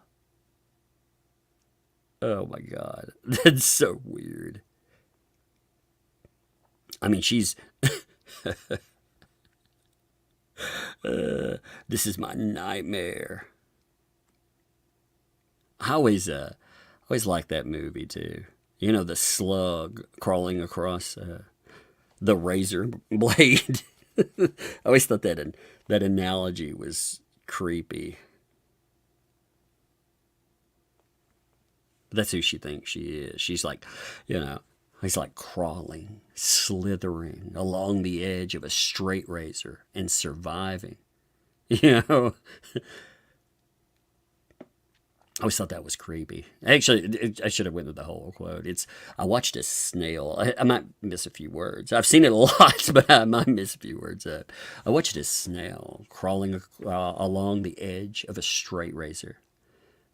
Oh my God, that's so weird. I mean, she's. This is my nightmare. I always liked that movie too. You know, the slug crawling across the razor blade. I always thought that analogy was creepy. But that's who she thinks she is. She's like, you know, he's like crawling, slithering along the edge of a straight razor and surviving. You know, I always thought that was creepy. Actually, I should have went with the whole quote. I watched a snail. I might miss a few words. I've seen it a lot, but I might miss a few words. I watched a snail crawling along the edge of a straight razor.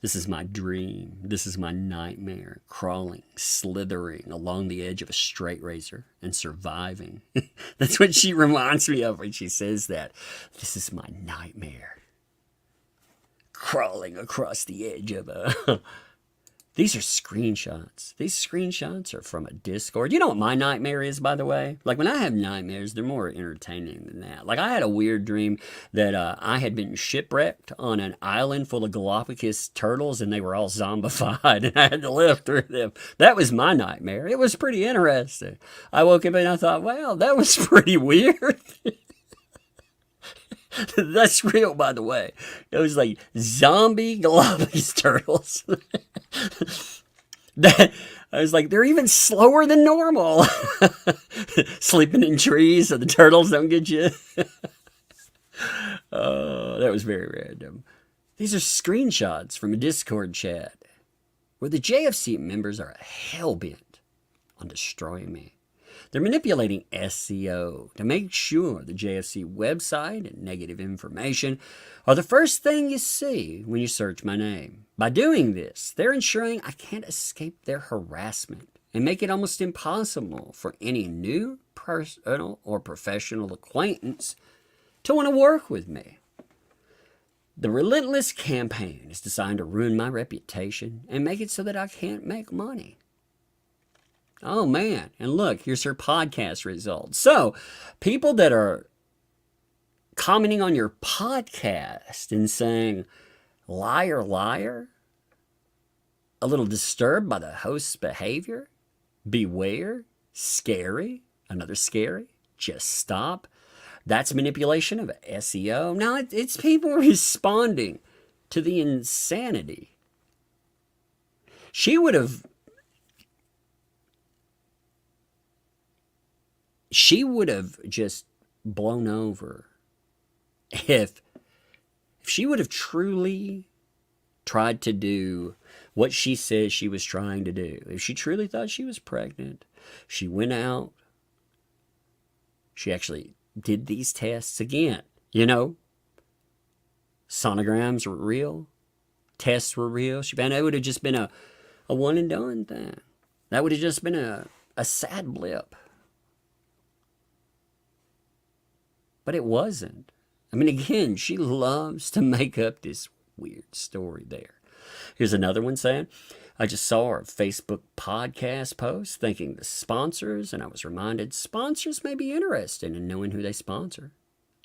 This is my dream. This is my nightmare. Crawling, slithering along the edge of a straight razor and surviving. That's what she reminds me of when she says that. This is my nightmare. Crawling across the edge of a... These are screenshots. These screenshots are from a Discord. You know what my nightmare is, by the way? Like, when I have nightmares, they're more entertaining than that. Like, I had a weird dream that I had been shipwrecked on an island full of Galapagos turtles, and they were all zombified, and I had to live through them. That was my nightmare. It was pretty interesting. I woke up and I thought, wow, that was pretty weird. That's real, by the way. It was like zombie Galapagos turtles. I was like, they're even slower than normal. Sleeping in trees so the turtles don't get you. That was very random. These are screenshots from a Discord chat where the JFC members are hell-bent on destroying me. They're manipulating SEO to make sure the JFC website and negative information are the first thing you see when you search my name. By doing this, they're ensuring I can't escape their harassment and make it almost impossible for any new personal or professional acquaintance to want to work with me. The relentless campaign is designed to ruin my reputation and make it so that I can't make money. Oh, man. And look, here's her podcast results. So, people that are commenting on your podcast and saying, liar, liar, a little disturbed by the host's behavior, beware, scary, another scary, just stop. That's manipulation of SEO. Now, it's people responding to the insanity. She would have just blown over if she would have truly tried to do what she says she was trying to do. If she truly thought she was pregnant, she went out, she actually did these tests again. You know, sonograms were real, tests were real. She found out it would have just been a one and done thing. That would have just been a sad blip. But it wasn't. I mean, again, she loves to make up this weird story there. Here's another one saying, I just saw our Facebook podcast post thanking the sponsors, and I was reminded sponsors may be interested in knowing who they sponsor.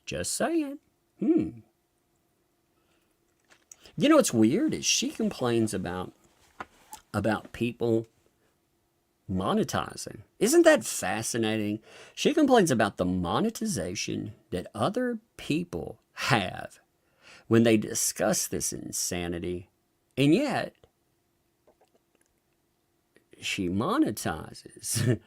Just saying. You know what's weird is she complains about people monetizing. Isn't that fascinating? She complains about the monetization that other people have when they discuss this insanity, and yet she monetizes.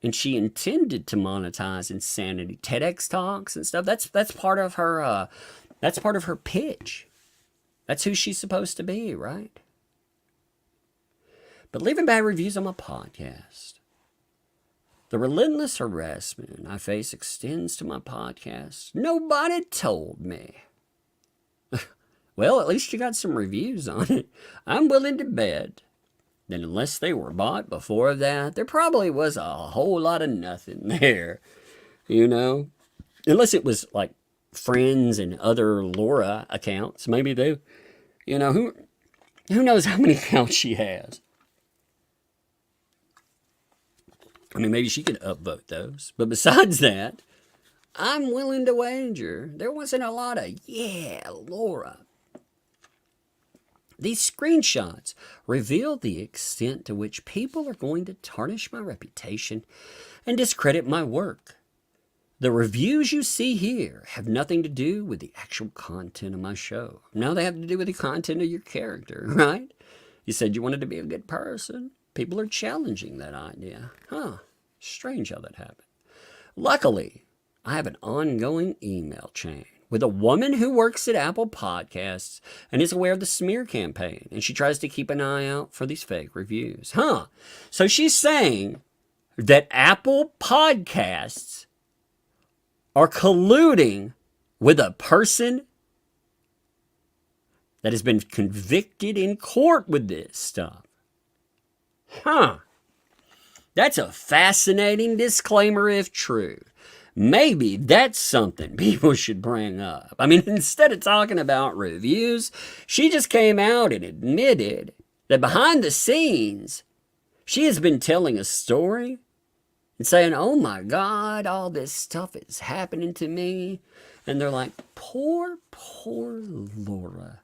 And she intended to monetize insanity, TEDx talks and stuff. That's part of her. That's part of her pitch. That's who she's supposed to be, right? But leaving bad reviews on my podcast. The relentless harassment I face extends to my podcast. Nobody told me. Well, at least you got some reviews on it. I'm willing to bet that unless they were bought before that, there probably was a whole lot of nothing there, you know? Unless it was like friends and other Laura accounts. Maybe they, you know, who knows how many accounts she has. I mean, maybe she could upvote those. But besides that, I'm willing to wager there wasn't a lot of, yeah, Laura. These screenshots reveal the extent to which people are going to tarnish my reputation and discredit my work. The reviews you see here have nothing to do with the actual content of my show. No, they have to do with the content of your character, right? You said you wanted to be a good person. People are challenging that idea. Strange how that happened. Luckily, I have an ongoing email chain with a woman who works at Apple Podcasts and is aware of the smear campaign, and she tries to keep an eye out for these fake reviews. So she's saying that Apple Podcasts are colluding with a person that has been convicted in court with this stuff. That's a fascinating disclaimer if true. Maybe that's something people should bring up. I mean, instead of talking about reviews, she just came out and admitted that behind the scenes, she has been telling a story and saying, oh my God, all this stuff is happening to me. And they're like, poor Laura.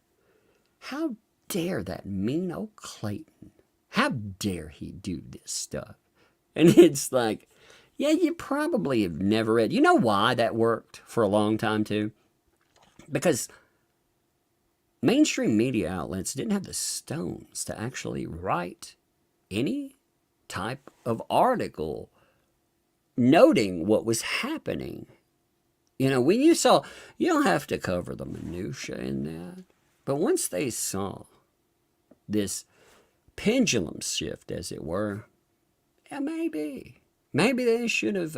How dare that mean old Clayton? How dare he do this stuff? And it's like, yeah, you probably have never read. You know why that worked for a long time too? Because mainstream media outlets didn't have the stones to actually write any type of article noting what was happening. You know, when you saw, you don't have to cover the minutia in that. But once they saw this pendulum shift, as it were, yeah, maybe they should have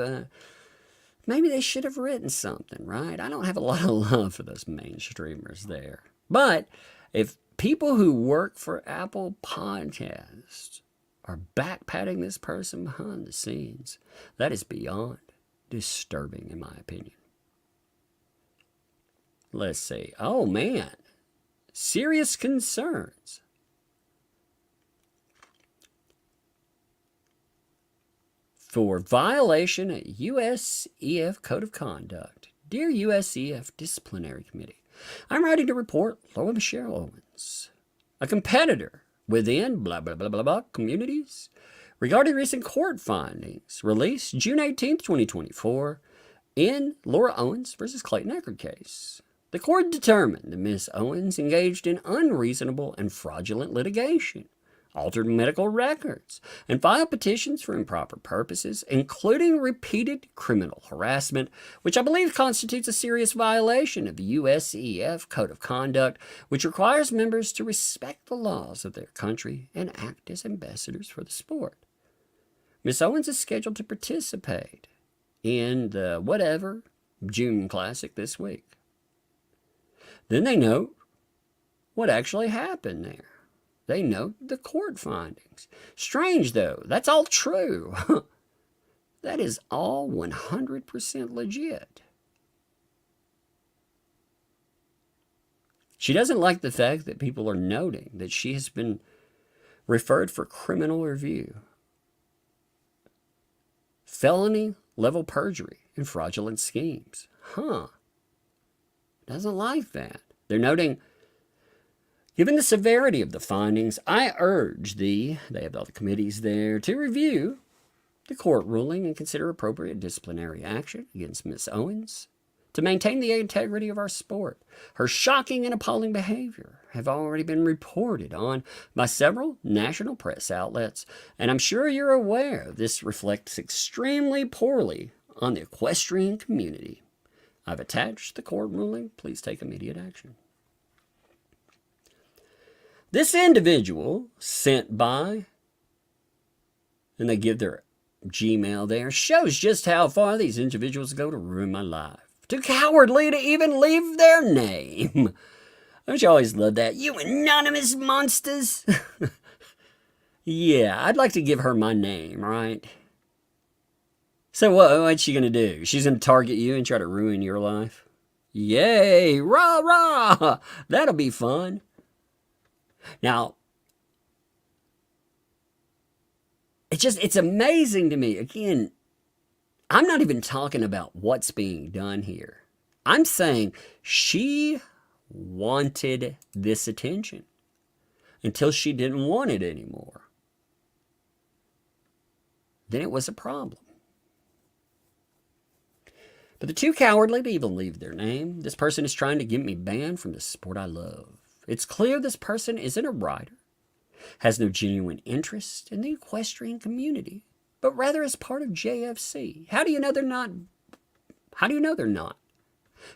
written something, right? I don't have a lot of love for those mainstreamers there. But if people who work for Apple Podcasts are backpatting this person behind the scenes, that is beyond disturbing, in my opinion. Let's see. Oh, man. Serious concerns. For violation of USEF Code of Conduct. Dear USEF Disciplinary Committee, I'm writing to report Laura Michelle Owens, a competitor within blah, blah, blah, blah, blah communities, regarding recent court findings released June 18th, 2024, in Laura Owens versus Clayton Echard case. The court determined that Ms. Owens engaged in unreasonable and fraudulent litigation, altered medical records, and filed petitions for improper purposes, including repeated criminal harassment, which I believe constitutes a serious violation of the USEF Code of Conduct, which requires members to respect the laws of their country and act as ambassadors for the sport. Ms. Owens is scheduled to participate in the whatever June Classic this week. Then they note what actually happened there. They note the court findings. Strange, though. That's all true. That is all 100% legit. She doesn't like the fact that people are noting that she has been referred for criminal review, felony-level perjury, and fraudulent schemes. Doesn't like that. They're noting, given the severity of the findings, I urge they have all the committees there, to review the court ruling and consider appropriate disciplinary action against Ms. Owens to maintain the integrity of our sport. Her shocking and appalling behavior have already been reported on by several national press outlets, and I'm sure you're aware this reflects extremely poorly on the equestrian community. I've attached the court ruling. Please take immediate action. This individual sent by, and they give their Gmail there, shows just how far these individuals go to ruin my life. Too cowardly to even leave their name. Don't you always love that? You anonymous monsters. Yeah, I'd like to give her my name, right? So what's she going to do? She's going to target you and try to ruin your life? Yay, rah, rah. That'll be fun. Now, it's amazing to me. Again, I'm not even talking about what's being done here. I'm saying she wanted this attention until she didn't want it anymore. Then it was a problem. But the too cowardly to even leave their name. This person is trying to get me banned from the sport I love. It's clear this person isn't a rider, has no genuine interest in the equestrian community, but rather is part of JFC. How do you know they're not? How do you know they're not?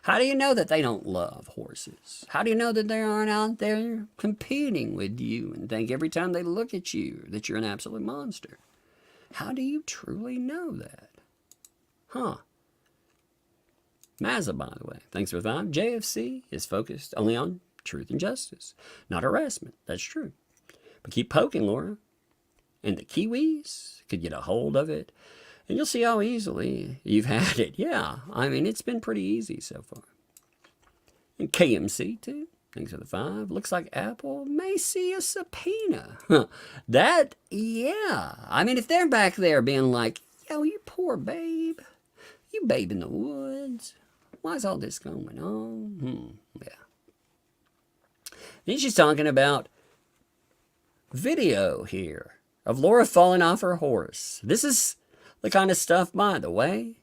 How do you know that they don't love horses? How do you know that they aren't out there competing with you and think every time they look at you that you're an absolute monster? How do you truly know that? Huh. Mazza, by the way, thanks for the time. JFC is focused only on truth and justice, not harassment. That's true. But keep poking, Laura. And the Kiwis could get a hold of it. And you'll see how easily you've had it. Yeah, I mean, it's been pretty easy so far. And KMC, too. Thanks for the 5. Looks like Apple may see a subpoena. That, yeah. I mean, if they're back there being like, yo, you poor babe. You babe in the woods. Why's all this going on? Yeah. Then she's talking about video here of Laura falling off her horse. This is the kind of stuff, by the way,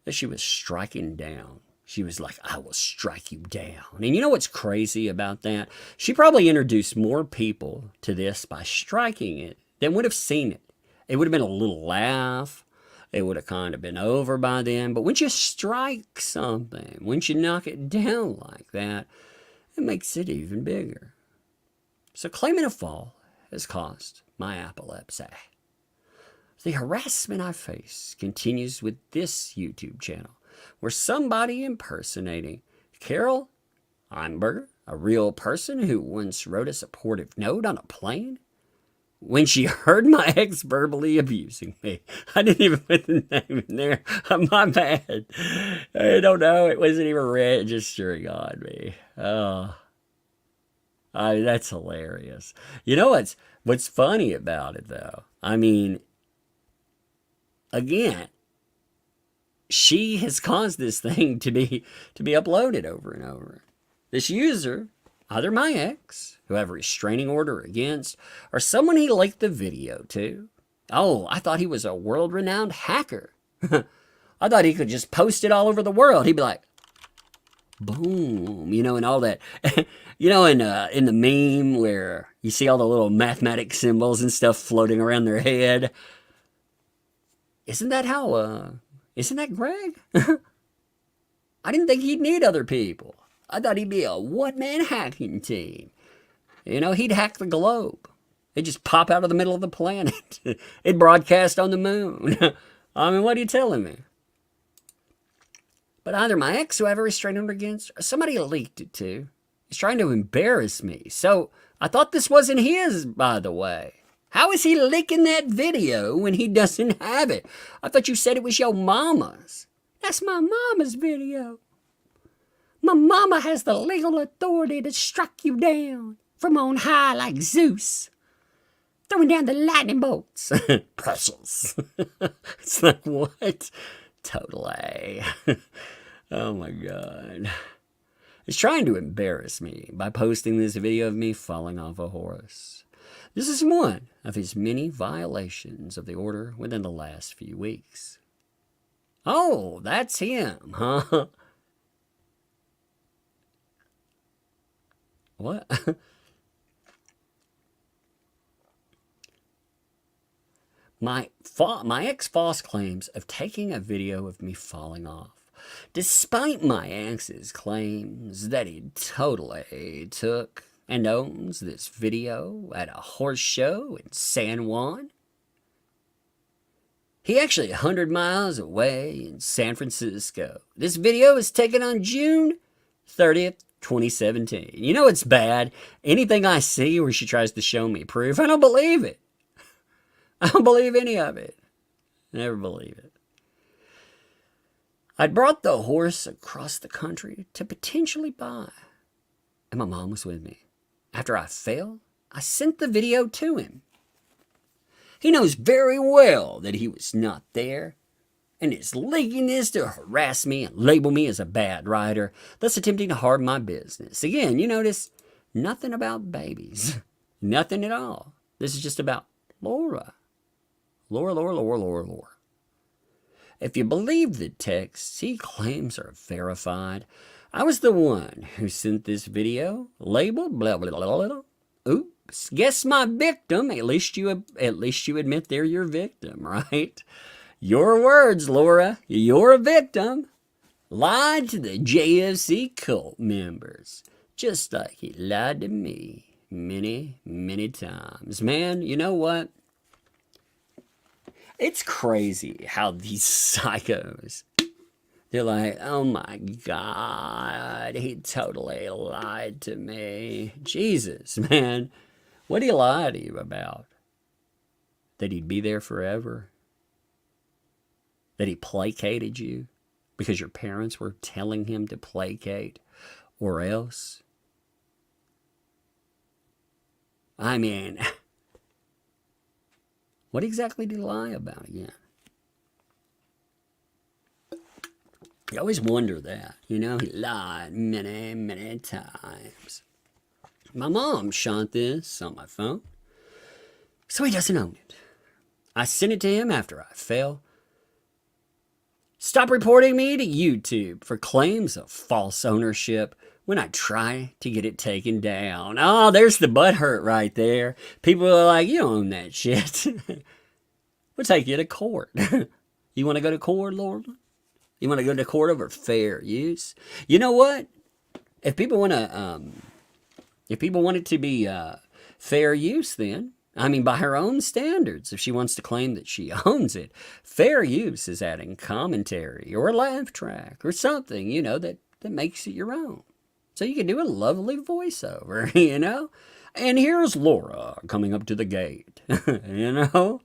that she was striking down. She was like, I will strike you down. And you know what's crazy about that? She probably introduced more people to this by striking it than would have seen it. It would have been a little laugh. It would have kind of been over by then. But once you strike something, once you knock it down like that, it makes it even bigger. So claiming a fall has caused my epilepsy. The harassment I face continues with this YouTube channel, where somebody impersonating Carol Einberger, a real person who once wrote a supportive note on a plane, when she heard my ex verbally abusing me. I didn't even put the name in there. My bad. I don't know. It wasn't even registering on me. Oh, that's hilarious. You know what's funny about it, though? I mean, again, she has caused this thing to be uploaded over and over. This user, either my ex, who I have a restraining order against, or someone he liked the video to. Oh, I thought he was a world-renowned hacker. I thought he could just post it all over the world. He'd be like, boom, and all that. In the meme where you see all the little mathematic symbols and stuff floating around their head. Isn't that Greg? I didn't think he'd need other people. I thought he'd be a one-man hacking team. He'd hack the globe. It'd just pop out of the middle of the planet. It'd broadcast on the moon. I mean, what are you telling me? But either my ex, who I have a restraining order against, or somebody leaked it to, is trying to embarrass me. So I thought this wasn't his, by the way. How is he leaking that video when he doesn't have it? I thought you said it was your mama's. That's my mama's video. My mama has the legal authority to strike you down from on high like Zeus, throwing down the lightning bolts. Precious. It's like, what? Totally. Oh my God. He's trying to embarrass me by posting this video of me falling off a horse. This is one of his many violations of the order within the last few weeks. Oh, that's him, huh? What? My ex false claims of taking a video of me falling off, despite my ex's claims that he totally took and owns this video at a horse show in San Juan. He actually 100 miles away in San Francisco. This video was taken on June 30th, 2017. You know it's bad? Anything I see where she tries to show me proof, I don't believe it. I don't believe any of it. Never believe it. I'd brought the horse across the country to potentially buy, and my mom was with me. After I fell, I sent the video to him. He knows very well that he was not there, and is leaking this to harass me and label me as a bad rider, thus attempting to harm my business. Again, you notice nothing about babies. Nothing at all. This is just about Laura. Laura. If you believe the texts he claims are verified, I was the one who sent this video, labeled blah, blah, blah, blah. Oops, guess my victim. At least you admit they're your victim, right? Your words, Laura. You're a victim. Lied to the JFC cult members, just like he lied to me many, many times. Man, you know what? It's crazy how these psychos, they're like, oh my God, he totally lied to me. Jesus, man, what did he lie to you about? That he'd be there forever? That he placated you because your parents were telling him to placate or else? I mean, what exactly did he lie about again? You always wonder that. You know, he lied many, many times. My mom shot this on my phone, so he doesn't own it. I sent it to him after I fell. Stop reporting me to YouTube for claims of false ownership when I try to get it taken down. Oh, there's the butthurt right there. People are like, you don't own that shit. We'll take you to court. You want to go to court, Lord? You want to go to court over fair use? You know what? If people want it to be fair use, then, I mean, by her own standards, if she wants to claim that she owns it, fair use is adding commentary or a laugh track or something, you know, that makes it your own. So you can do a lovely voiceover, you know? And here's Laura coming up to the gate, you know?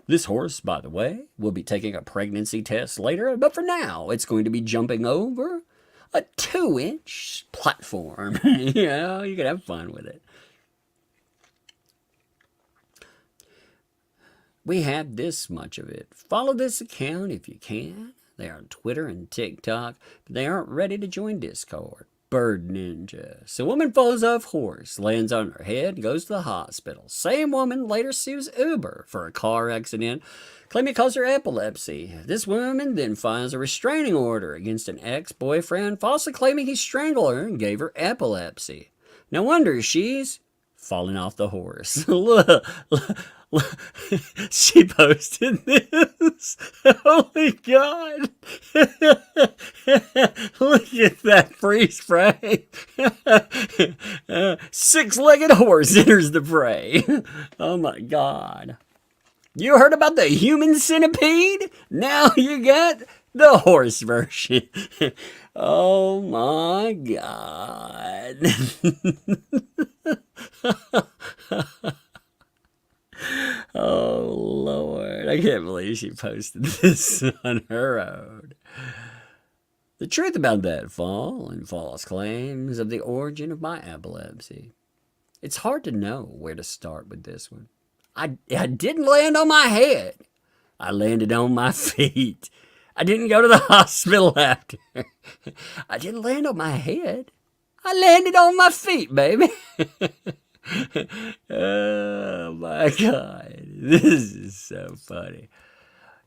This horse, by the way, will be taking a pregnancy test later, but for now, it's going to be jumping over a 2-inch platform. You know, you can have fun with it. We have this much of it. Follow this account if you can. They are on Twitter and TikTok, but they aren't ready to join Discord. Bird Ninja. So woman falls off horse, lands on her head, goes to the hospital. Same woman later sues Uber for a car accident, claiming it caused her epilepsy. This woman then files a restraining order against an ex-boyfriend, falsely claiming he strangled her and gave her epilepsy. No wonder she's falling off the horse. Look. She posted this. Holy God. Look at that freeze frame. Six-legged horse enters the fray. Oh my God. You heard about the human centipede? Now you got the horse version. Oh my God. Oh, Lord. I can't believe she posted this on her own. The truth about that fall and false claims of the origin of my epilepsy. It's hard to know where to start with this one. I didn't land on my head. I landed on my feet. I didn't go to the hospital after. I didn't land on my head. I landed on my feet, baby. Oh my God, this is so funny.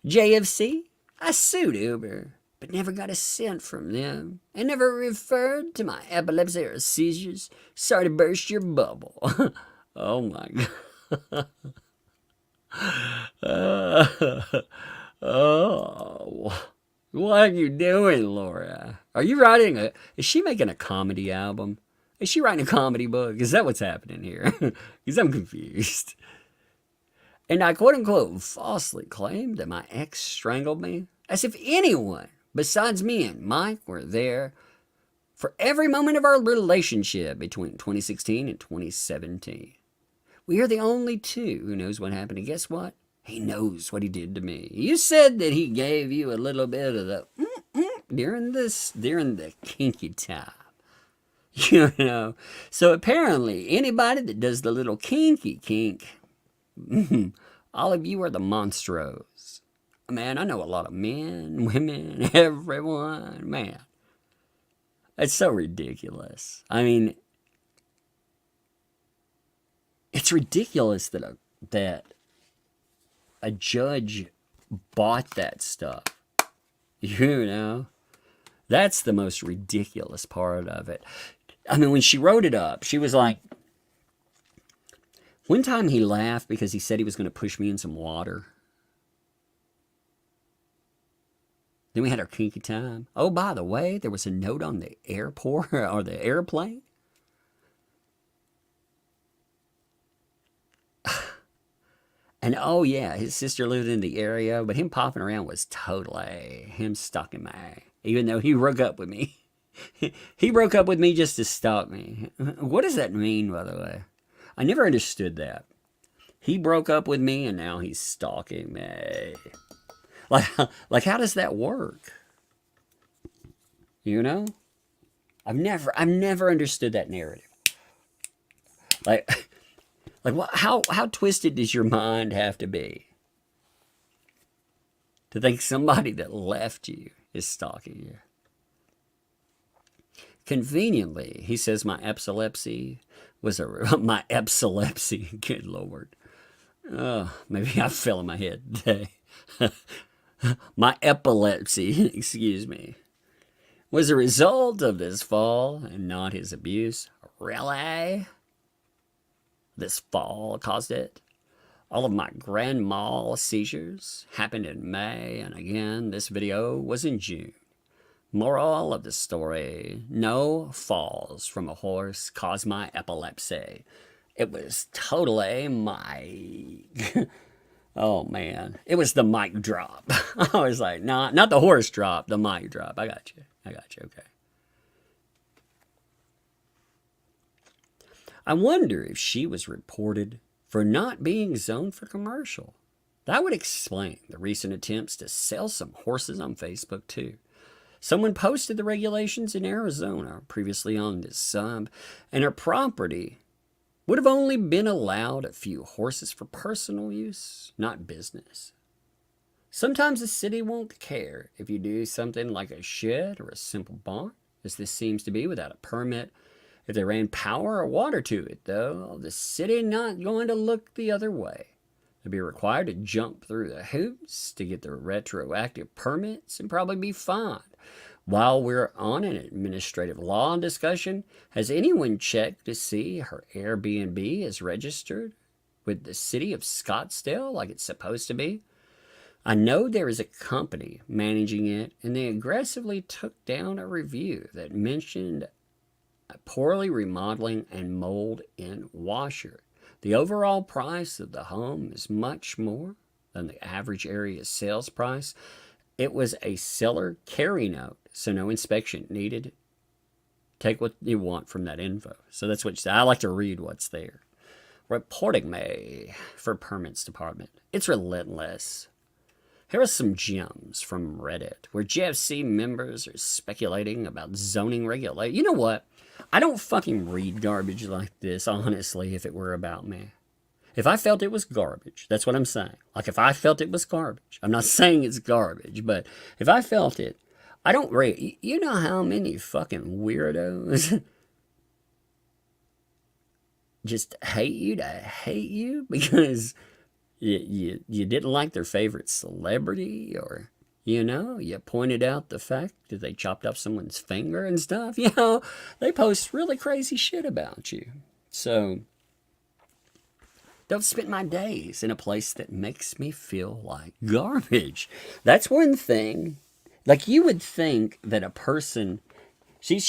JFC, I sued Uber, but never got a cent from them, and never referred to my epilepsy or seizures. Sorry to burst your bubble. Oh my God. Oh, what are you doing, Laura? Are you writing is she making a comedy album? Is she writing a comedy book? Is that what's happening here? Because I'm confused. And I quote-unquote falsely claimed that my ex strangled me, as if anyone besides me and Mike were there for every moment of our relationship between 2016 and 2017. We are the only two who knows what happened. And guess what? He knows what he did to me. You said that he gave you a little bit of the during the kinky time. You know, so apparently anybody that does the little kinky kink, all of you are the monstros. Man, I know a lot of men, women, everyone. Man, it's so ridiculous. I mean, it's ridiculous that a judge bought that stuff. You know, that's the most ridiculous part of it. I mean, when she wrote it up, she was like, one time he laughed because he said he was going to push me in some water. Then we had our kinky time. Oh, by the way, there was a note on the airport or the airplane. And oh yeah, his sister lived in the area, but him popping around was totally him stalking me. Even though he broke up with me. He broke up with me just to stalk me. What does that mean, by the way? I never understood that. He broke up with me and now he's stalking me. Like how does that work? You know? I've never understood that narrative. Like what, how twisted does your mind have to be to think somebody that left you is stalking you? Conveniently, he says my epilepsy was my epilepsy. Good Lord. Oh, maybe I fell in my head today. My epilepsy, excuse me, was a result of this fall and not his abuse. Really? This fall caused it? All of my grand mal seizures happened in May, and again, this video was in June. Moral of the story, no falls from a horse caused my epilepsy. It was totally my... Oh, man. It was the mic drop. I was like, nah, not the horse drop, the mic drop. I got you, okay. I wonder if she was reported for not being zoned for commercial. That would explain the recent attempts to sell some horses on Facebook, too. Someone posted the regulations in Arizona previously on this sub, and her property would have only been allowed a few horses for personal use, not business. Sometimes the city won't care if you do something like a shed or a simple barn, as this seems to be without a permit. If they ran power or water to it, though, the city not going to look the other way. They'd be required to jump through the hoops to get the retroactive permits and probably be fined. While we're on an administrative law discussion, has anyone checked to see her Airbnb is registered with the city of Scottsdale like it's supposed to be? I know there is a company managing it, and they aggressively took down a review that mentioned a poorly remodeling and mold in washer. The overall price of the home is much more than the average area sales price. It was a seller carry note, so no inspection needed. Take what you want from that info. So that's what I like to read what's there. Reporting me for permits department. It's relentless. Here are some gems from Reddit where GFC members are speculating about zoning regulation. You know what? I don't fucking read garbage like this, honestly, if it were about me. If I felt it was garbage, that's what I'm saying. Like, if I felt it was garbage, I'm not saying it's garbage, but if I felt it, I don't read. You know how many fucking weirdos just hate you to hate you because you didn't like their favorite celebrity, or, you know, you pointed out the fact that they chopped off someone's finger and stuff. You know, they post really crazy shit about you. So don't spend my days in a place that makes me feel like garbage. That's one thing. Like, you would think that a person, she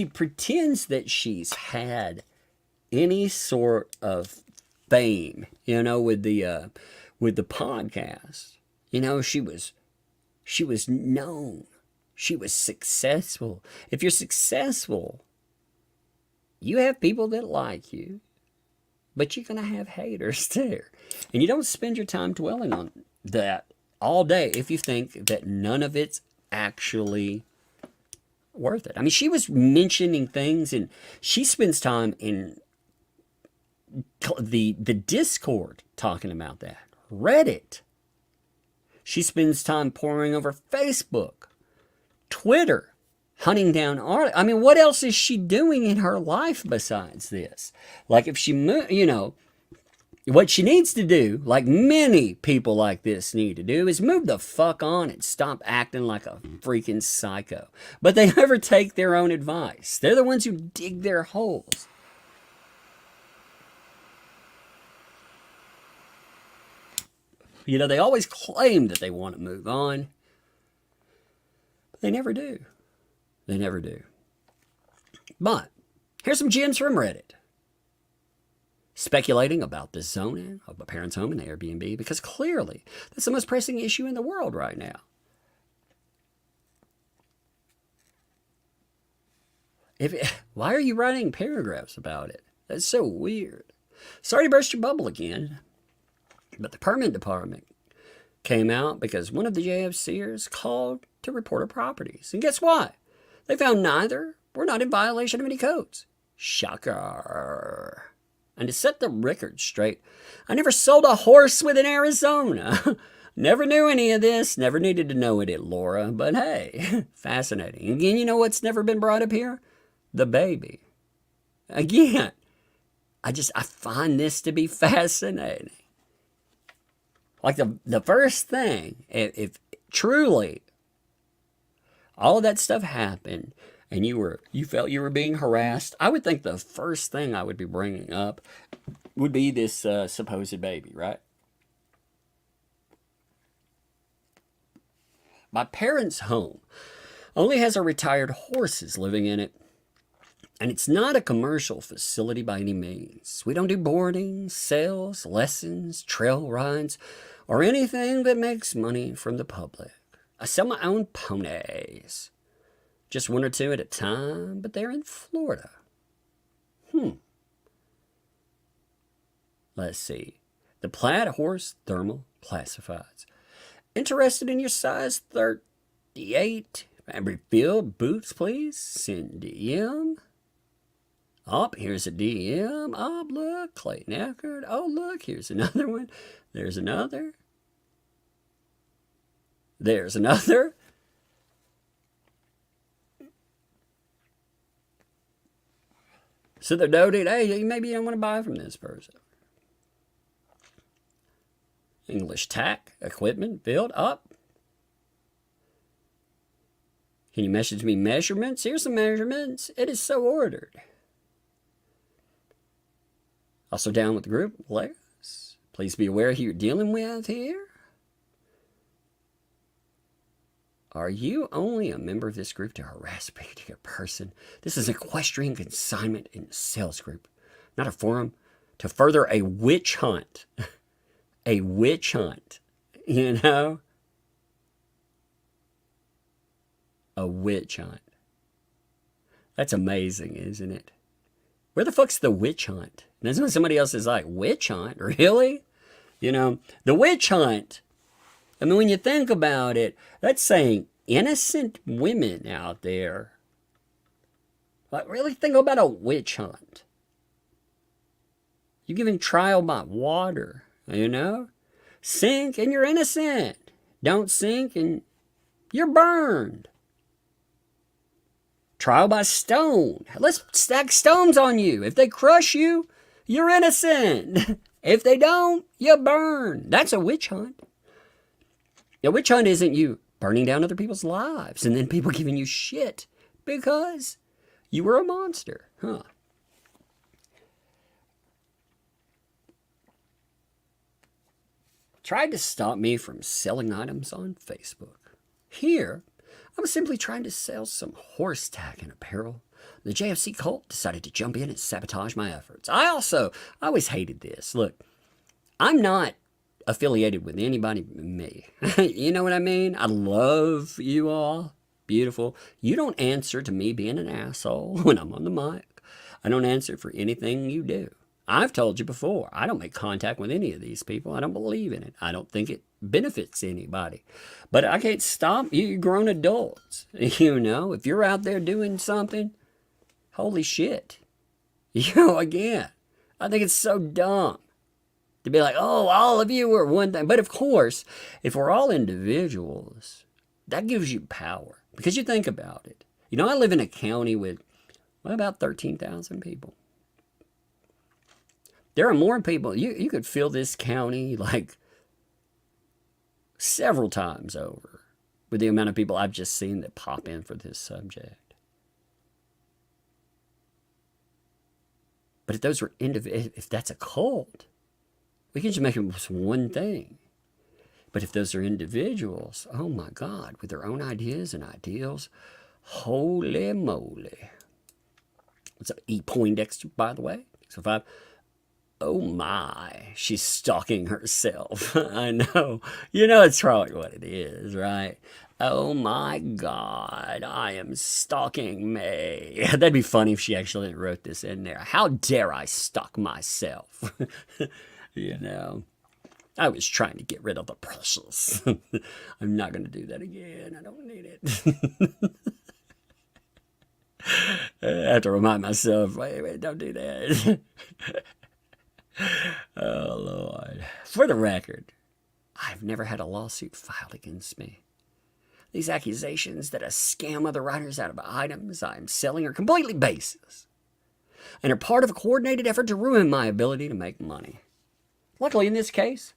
pretends that she's had any sort of fame, you know, with the podcast. You know, she was known. She was successful. If you're successful, you have people that like you, but you're going to have haters too. And you don't spend your time dwelling on that all day if you think that none of it's actually worth it. I mean, she was mentioning things, and she spends time in the Discord talking about that. Reddit. She spends time poring over Facebook, Twitter, hunting down art. I mean, what else is she doing in her life besides this? Like, if she, what she needs to do, like many people like this need to do, is move the fuck on and stop acting like a freaking psycho. But they never take their own advice. They're the ones who dig their holes. They always claim that they want to move on, but they never do. They never do. But here's some gems from Reddit. Speculating about the zoning of a parent's home in the Airbnb, because clearly that's the most pressing issue in the world right now. Why are you writing paragraphs about it? That's so weird. Sorry to burst your bubble again, but the permit department came out because one of the JFCers called to report her properties. And guess what? They found neither were not in violation of any codes. Shocker. And to set the record straight, I never sold a horse within Arizona. Never knew any of this. Never needed to know it, Laura. But hey, fascinating. Again, you know what's never been brought up here? The baby. Again, I find this to be fascinating. Like the first thing, if truly all of that stuff happened and you felt you were being harassed, I would think the first thing I would be bringing up would be this supposed baby, right? My parents' home only has our retired horses living in it. And it's not a commercial facility by any means. We don't do boarding, sales, lessons, trail rides, or anything that makes money from the public. I sell my own ponies. Just one or two at a time, but they're in Florida. Let's see. The Plaid Horse Thermal Classifieds. Interested in your size 38? Refill boots, please. Send DM. Oh, here's a DM. Oh, look, Clayton Echard. Oh, look, here's another one. There's another. There's another. So they're noted, hey, maybe you don't want to buy from this person. English tack, equipment, build up. Can you message me measurements? Here's some measurements. It is so ordered. Also down with the group, Les. Please be aware who you're dealing with here. Are you only a member of this group to harass a particular person? This is an equestrian consignment and sales group, not a forum to further a witch hunt. A witch hunt, you know? A witch hunt. That's amazing, isn't it? Where the fuck's the witch hunt? And that's when somebody else is like, witch hunt? Really? You know, the witch hunt, I mean, when you think about it, that's saying innocent women out there. Like, really think about a witch hunt. You're giving trial by water, you know? Sink and you're innocent. Don't sink and you're burned. Trial by stone. Let's stack stones on you. If they crush you, you're innocent. If they don't, you burn. That's a witch hunt. A witch hunt isn't you burning down other people's lives and then people giving you shit because you were a monster. Huh. Tried to stop me from selling items on Facebook. Here, I was simply trying to sell some horse tack and apparel. The JFC cult decided to jump in and sabotage my efforts. I always hated this. Look, I'm not affiliated with anybody but me. You know what I mean? I love you all, beautiful. You don't answer to me being an asshole when I'm on the mic. I don't answer for anything you do. I've told you before, I don't make contact with any of these people. I don't believe in it. I don't think it benefits anybody. But I can't stop you. You're grown adults. You know, if you're out there doing something, holy shit. You know, again, I think it's so dumb to be like, oh, all of you are one thing. But of course, if we're all individuals, that gives you power. Because you think about it. You know, I live in a county with, well, about 13,000 people. There are more people. You could fill this county like several times over with the amount of people I've just seen that pop in for this subject. But if those were if that's a cult, we can just make it just one thing. But if those are individuals, oh my God, with their own ideas and ideals, holy moly. What's up, E. Poindexter, by the way? So 5. Oh my, she's stalking herself. I know. You know it's probably what it is, right? Oh my God, I am stalking May. That'd be funny if she actually wrote this in there. How dare I stalk myself? You know, I was trying to get rid of the precious. I'm not going to do that again. I don't need it. I have to remind myself, wait, don't do that. Oh, Lord. For the record, I've never had a lawsuit filed against me. These accusations that I scam other writers out of items I'm selling are completely baseless and are part of a coordinated effort to ruin my ability to make money. Luckily, in this case,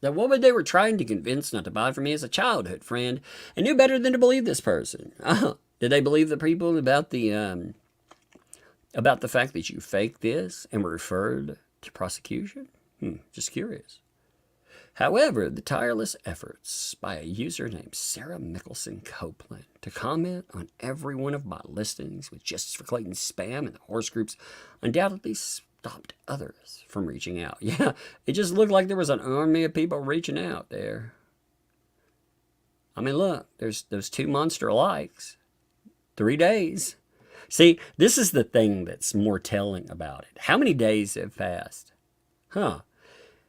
the woman they were trying to convince not to buy from me is a childhood friend and knew better than to believe this person. Did they believe the people about the fact that you faked this and were referred to prosecution? Just curious. However, the tireless efforts by a user named Sarah Mickelson Copeland to comment on every one of my listings with Justice for Clayton spam and the horse groups undoubtedly stopped others from reaching out. Yeah, it just looked like there was an army of people reaching out there. I mean, look, there's those 2 monster likes. 3 days. See, this is the thing that's more telling about it. How many days have passed?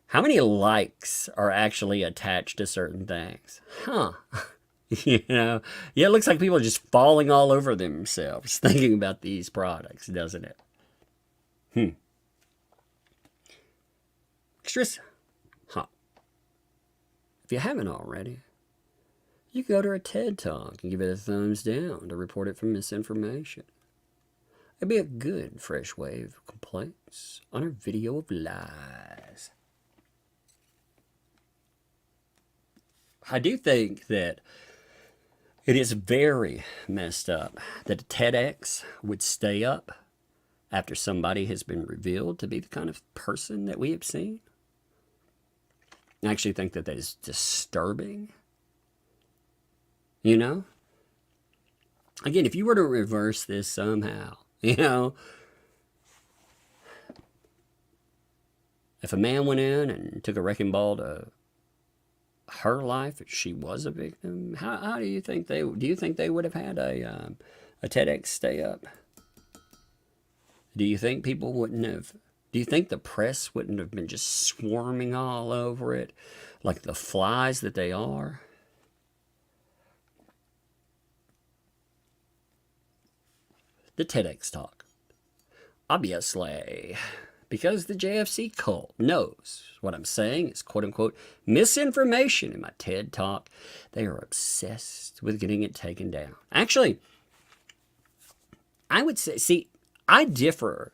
How many likes are actually attached to certain things? You know, yeah, it looks like people are just falling all over themselves thinking about these products, doesn't it? Extras. If you haven't already, you can go to a TED Talk and give it a thumbs down to report it for misinformation. It'd be a good, fresh wave of complaints on our video of lies. I do think that it is very messed up that a TEDx would stay up after somebody has been revealed to be the kind of person that we have seen. I actually think that is disturbing. You know? Again, if you were to reverse this somehow, you know, if a man went in and took a wrecking ball to her life, if she was a victim, how do you think they would have had a TEDx stay up? Do you think people wouldn't have? Do you think the press wouldn't have been just swarming all over it like the flies that they are? The TEDx talk. Obviously, because the JFC cult knows what I'm saying is quote-unquote misinformation in my TED Talk, they are obsessed with getting it taken down. Actually, I would say, see, I differ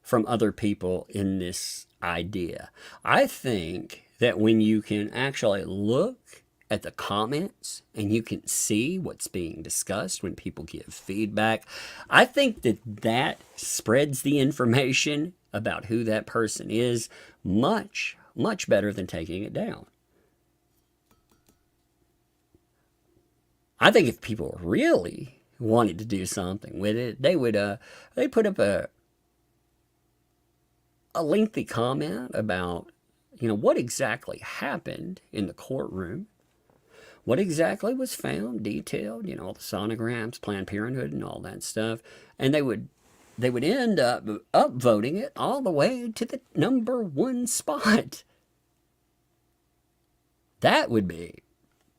from other people in this idea. I think that when you can actually look at the comments and you can see what's being discussed when people give feedback, I think that spreads the information about who that person is much, much better than taking it down. I think if people really wanted to do something with it, they would they put up a lengthy comment about, you know, what exactly happened in the courtroom what exactly was found, detailed, all the sonograms, Planned Parenthood, and all that stuff. And they would end up upvoting it all the way to the #1 spot. That would be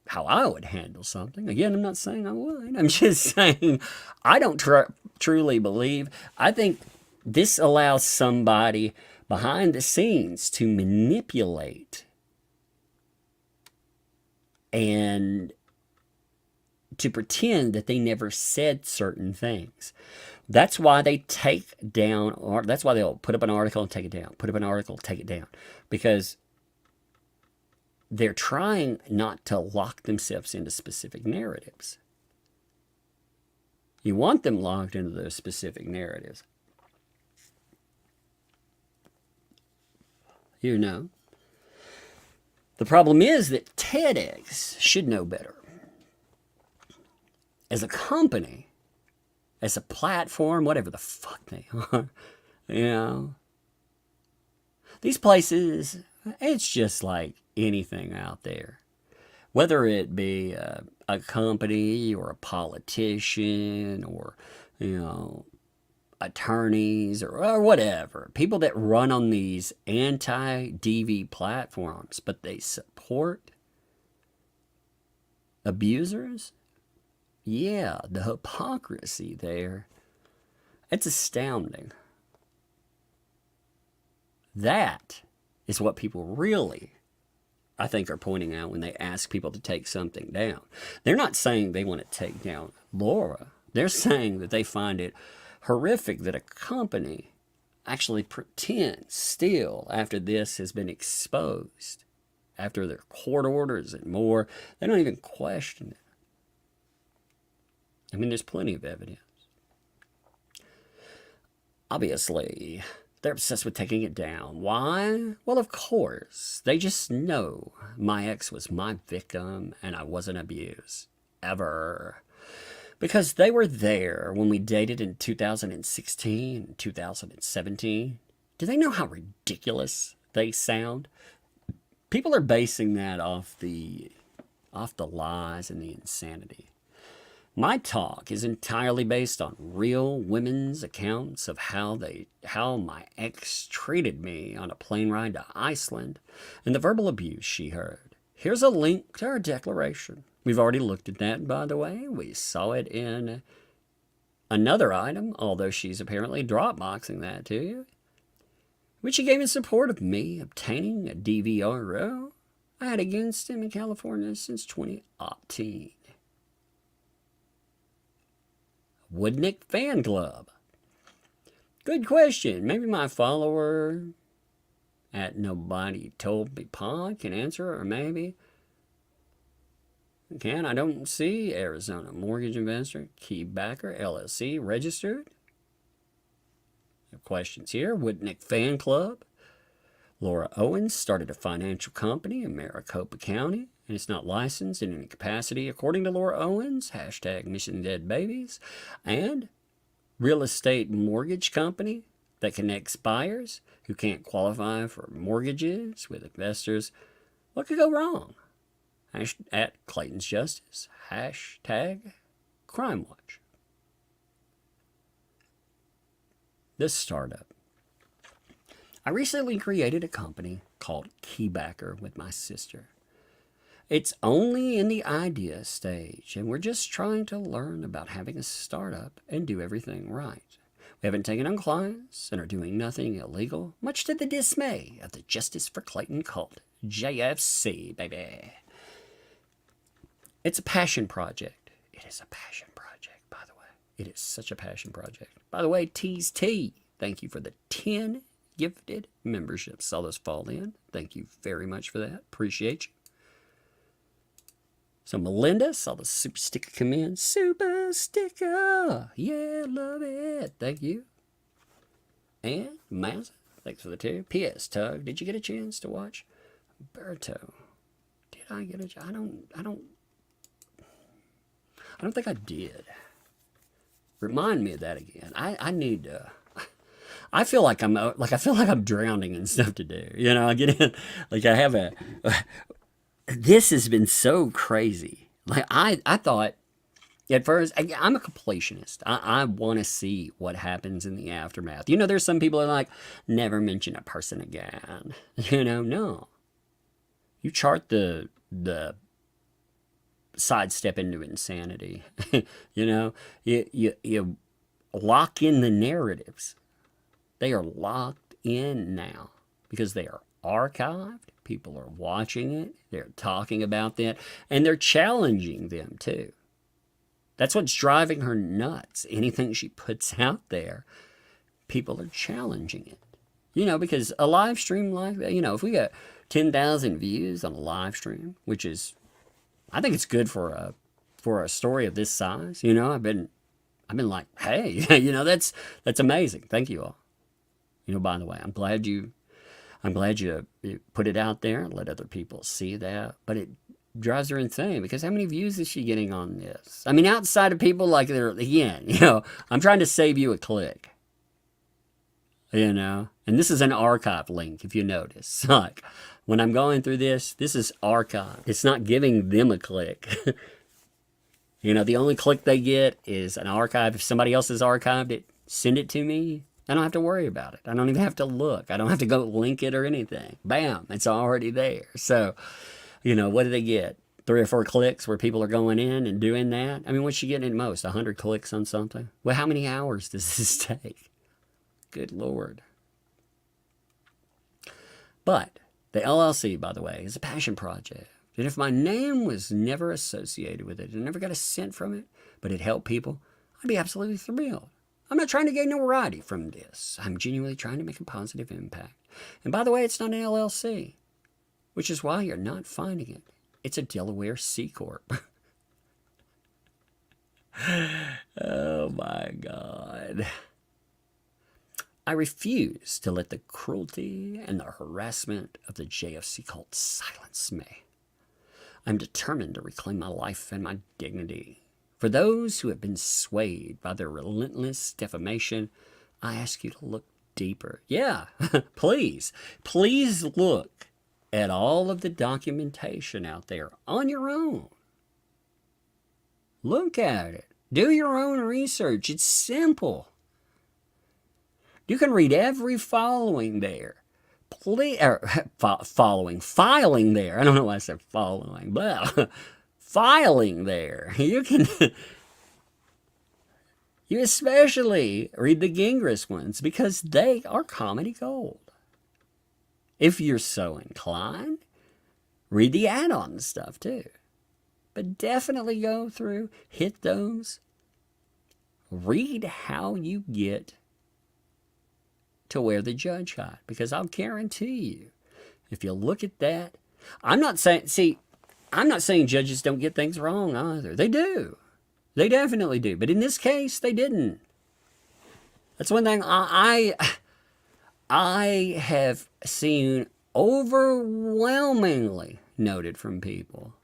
how I would handle something. Again, I'm not saying I would. I'm just saying I don't truly believe. I think this allows somebody behind the scenes to manipulate and to pretend that they never said certain things. That's why they take down, or that's why they'll put up an article and take it down. Put up an article, take it down. Because they're trying not to lock themselves into specific narratives. You want them locked into those specific narratives. The problem is that TEDx should know better. As a company, as a platform, whatever the fuck they are, these places, it's just like anything out there. Whether it be a company or a politician or, attorneys or whatever. People that run on these anti-DV platforms, but they support abusers. Yeah, the hypocrisy there. It's astounding. That is what people really, I think, are pointing out when they ask people to take something down. They're not saying they want to take down Laura. They're saying that they find it horrific that a company actually pretends still, after this has been exposed, after their court orders and more, they don't even question it. I mean, there's plenty of evidence. Obviously, they're obsessed with taking it down. Why? Well, of course. They just know my ex was my victim and I wasn't abused. Ever. Because they were there when we dated in 2016 and 2017. Do they know how ridiculous they sound? People are basing that off the lies and the insanity. My talk is entirely based on real women's accounts of how my ex treated me on a plane ride to Iceland and the verbal abuse she heard. Here's a link to our declaration. We've already looked at that, by the way. We saw it in another item, although she's apparently dropboxing that to you, which she gave in support of me obtaining a DVRO I had against him in California since 2018. Woodnick Fan Club. Good question. Maybe my follower at Nobody Told Me Pod can answer, or maybe. Again, I don't see Arizona Mortgage Investor, Key Backer, LLC, registered. No questions here. Woodnick Fan Club. Laura Owens started a financial company in Maricopa County, and it's not licensed in any capacity, according to Laura Owens, #MissionDeadBabies, and real estate mortgage company that connects buyers who can't qualify for mortgages with investors. What could go wrong? At Clayton's Justice, #CrimeWatch. This startup. I recently created a company called Keybacker with my sister. It's only in the idea stage, and we're just trying to learn about having a startup and do everything right. We haven't taken on clients and are doing nothing illegal, much to the dismay of the Justice for Clayton cult, JFC, baby. It's a passion project. It is a passion project, by the way. It is such a passion project. By the way, T's T, thank you for the 10 gifted memberships. Saw those fall in. Thank you very much for that. Appreciate you. So Melinda, saw the super sticker come in. Super sticker. Yeah, love it. Thank you. And Mazza, thanks for the 2. P.S. Tug, did you get a chance to watch Berto? Did I get a chance? I don't think I did. Remind me of that again. I need to. I feel like I'm drowning in stuff to do. I get in, like I have this has been so crazy. Like, I thought at first, I'm a completionist. I want to see what happens in the aftermath. You know, there's some people that are like, never mention a person again. You know, no. You chart the sidestep into insanity. You know, you lock in the narratives. They are locked in now because they are archived. People are watching it. They're talking about that. And they're challenging them too. That's what's driving her nuts. Anything she puts out there, people are challenging it. You know, because a live stream like that, you know, if we got 10,000 views on a live stream, which is, I think it's good for a story of this size. You know, I've been like, hey, you know, that's amazing. Thank you all. You know, by the way, I'm glad you put it out there and let other people see that. But it drives her insane because how many views is she getting on this? I mean, outside of people like they're, again, you know, I'm trying to save you a click. You know, and this is an archive link, if you notice. Like, when I'm going through this is archive. It's not giving them a click. You know, the only click they get is an archive. If somebody else has archived it, send it to me. I don't have to worry about it. I don't even have to look. I don't have to go link it or anything. Bam, it's already there. So, you know, what do they get? 3 or 4 clicks where people are going in and doing that? I mean, what's she getting at most? 100 clicks on something? Well, how many hours does this take? Good Lord. But the LLC, by the way, is a passion project. And if my name was never associated with it, and never got a cent from it, but it helped people, I'd be absolutely thrilled. I'm not trying to gain notoriety from this. I'm genuinely trying to make a positive impact. And by the way, it's not an LLC, which is why you're not finding it. It's a Delaware C Corp. Oh my God. I refuse to let the cruelty and the harassment of the JFC cult silence me. I'm determined to reclaim my life and my dignity. For those who have been swayed by their relentless defamation, I ask you to look deeper. Yeah, please look at all of the documentation out there on your own. Look at it. Do your own research. It's simple. You can read every filing there. Filing there. I don't know why I said following, but filing there. You can, you especially read the Gingras ones because they are comedy gold. If you're so inclined, read the add-on stuff too. But definitely go through, hit those, read how you get to where the judge got. Because I'll guarantee you, if you look at that, I'm not saying judges don't get things wrong either. They do. They definitely do. But in this case, they didn't. That's one thing I have seen overwhelmingly noted from people.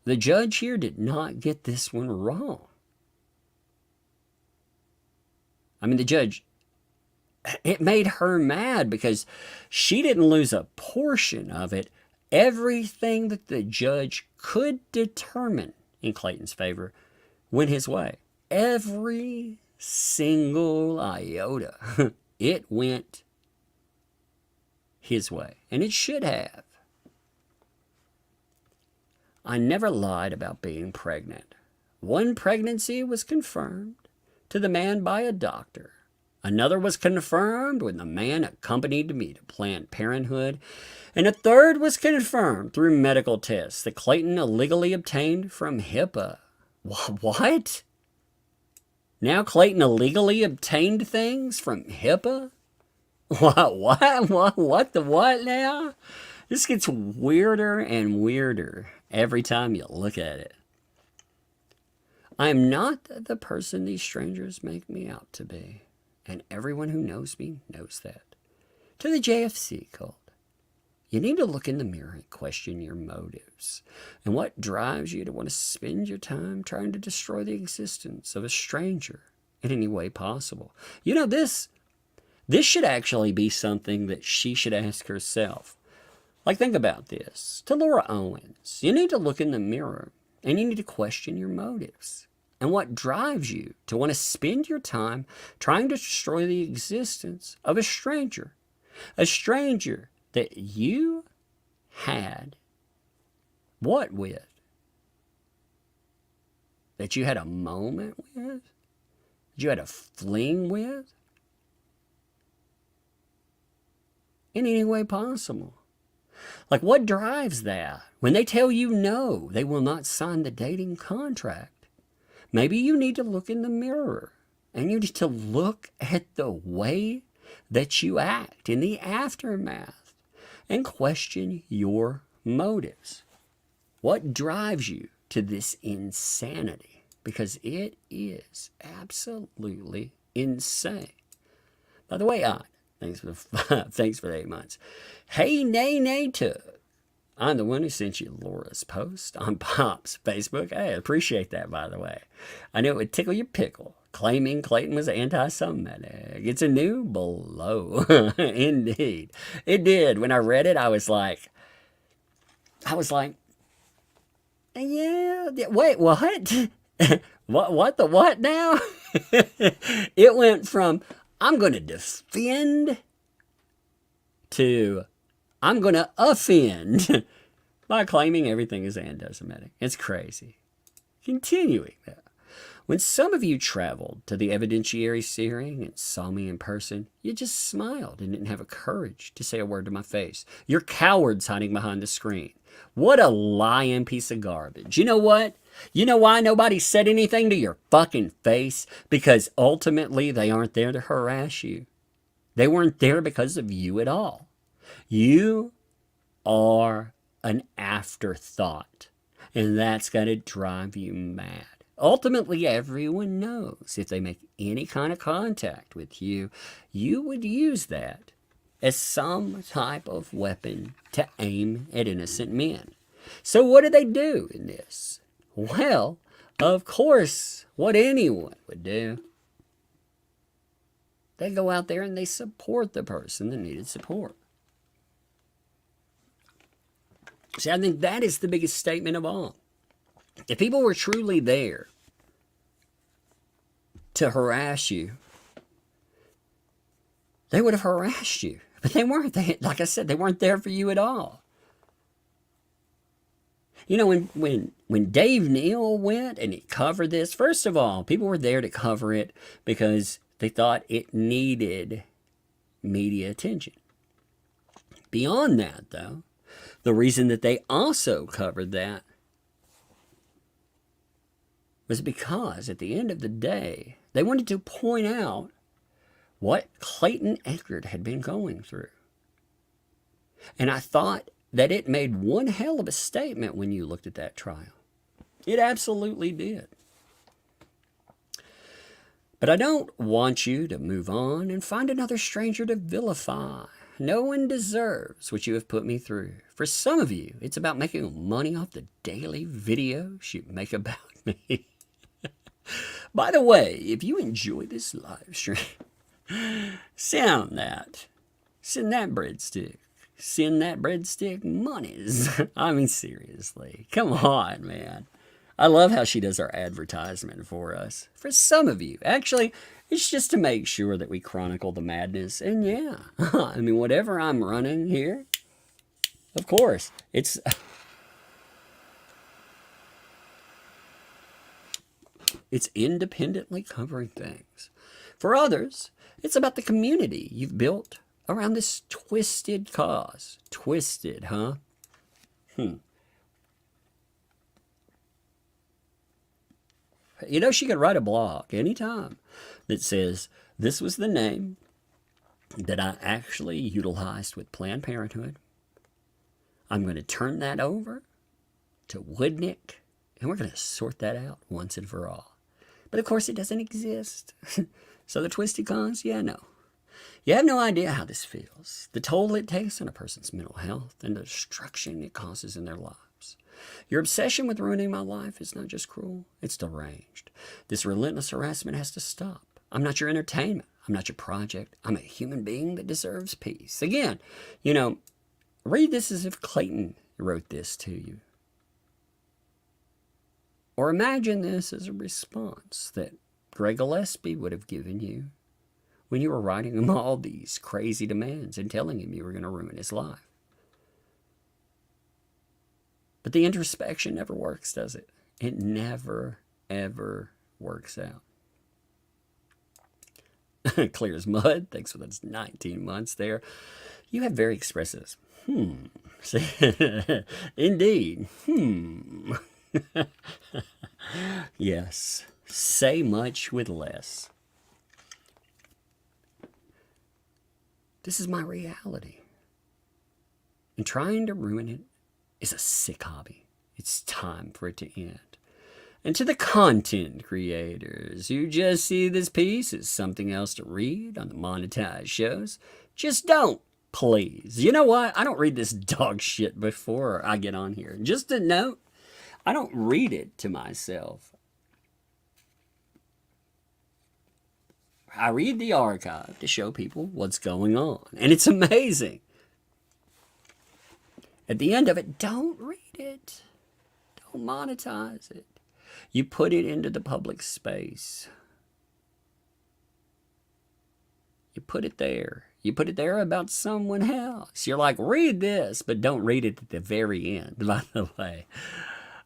The judge here did not get this one wrong. I mean, the judge, it made her mad because she didn't lose a portion of it. Everything that the judge could determine in Clayton's favor went his way. Every single iota. It went his way. And it should have. I never lied about being pregnant. One pregnancy was confirmed to the man by a doctor. Another was confirmed when the man accompanied me to Planned Parenthood. And a third was confirmed through medical tests that Clayton illegally obtained from HIPAA. What? Now Clayton illegally obtained things from HIPAA? What the what now? This gets weirder and weirder every time you look at it. I am not the person these strangers make me out to be, and everyone who knows me knows that. To the JFC cult, you need to look in the mirror and question your motives, and what drives you to want to spend your time trying to destroy the existence of a stranger in any way possible. You know, this should actually be something that she should ask herself. Like, think about this. To Laura Owens, you need to look in the mirror and you need to question your motives and what drives you to want to spend your time trying to destroy the existence of a stranger that you had what with? That you had a moment with? That you had a fling with? In any way possible. Like, what drives that? When they tell you no, they will not sign the dating contract. Maybe you need to look in the mirror and you need to look at the way that you act in the aftermath and question your motives. What drives you to this insanity? Because it is absolutely insane. By the way, thanks for the 8 months. Hey, nay, Tug. I'm the one who sent you Laura's post on Pop's Facebook. I appreciate that, by the way. I knew it would tickle your pickle, claiming Clayton was anti-Semitic. It's a new blow. Indeed. It did. When I read it, I was like, yeah, wait, what? What the what now? It went from, I'm going to defend to, I'm going to offend by claiming everything is anti-Semitic. It's crazy. Continuing. When some of you traveled to the evidentiary hearing and saw me in person, you just smiled and didn't have a courage to say a word to my face. You're cowards hiding behind the screen. What a lying piece of garbage. You know what? You know why nobody said anything to your fucking face? Because ultimately they aren't there to harass you. They weren't there because of you at all. You are an afterthought, and that's going to drive you mad. Ultimately, everyone knows if they make any kind of contact with you, you would use that as some type of weapon to aim at innocent men. So what do they do in this? Well, of course, what anyone would do. They go out there and they support the person that needed support. See, I think that is the biggest statement of all. If people were truly there to harass you, they would have harassed you. But they weren't. Like I said, they weren't there for you at all. You know, when Dave Neal went and he covered this, first of all, people were there to cover it because they thought it needed media attention. Beyond that, though, the reason that they also covered that was because at the end of the day, they wanted to point out what Clayton Echard had been going through. And I thought that it made one hell of a statement when you looked at that trial. It absolutely did. But I don't want you to move on and find another stranger to vilify. No one deserves what you have put me through. For some of you, it's about making money off the daily videos you make about me. By the way, if you enjoy this live stream, send that breadstick. Send that breadstick monies. I mean, seriously. Come on, man. I love how she does our advertisement for us. For some of you. Actually, it's just to make sure that we chronicle the madness. And yeah, I mean, whatever I'm running here, of course, it's independently covering things. For others, it's about the community you've built around this twisted cause. Twisted, huh? You know, she could write a blog anytime that says, this was the name that I actually utilized with Planned Parenthood. I'm going to turn that over to Woodnick, and we're going to sort that out once and for all. But of course, it doesn't exist. So the twisted cons, yeah, no. You have no idea how this feels. The toll it takes on a person's mental health and the destruction it causes in their lives. Your obsession with ruining my life is not just cruel, it's deranged. This relentless harassment has to stop. I'm not your entertainment. I'm not your project. I'm a human being that deserves peace. Again, you know, Read this as if Clayton wrote this to you. Or imagine this as a response that Greg Gillespie would have given you when you were writing him all these crazy demands and telling him you were going to ruin his life. But the introspection never works, does it? It never, ever works out. Clear as mud. Thanks for those 19 months there. You have very expressive. Indeed. Yes. Say much with less. This is my reality. And trying to ruin it is a sick hobby. It's time for it to end. And to the content creators who just see this piece as something else to read on the monetized shows, just don't, please. You know what? I don't read this dog shit before I get on here. Just a note, I don't read it to myself. I read the archive to show people what's going on. And it's amazing. At the end of it, don't read it. Don't monetize it. You put it into the public space. You put it there. You put it there about someone else. You're like, read this, but don't read it at the very end, by the way.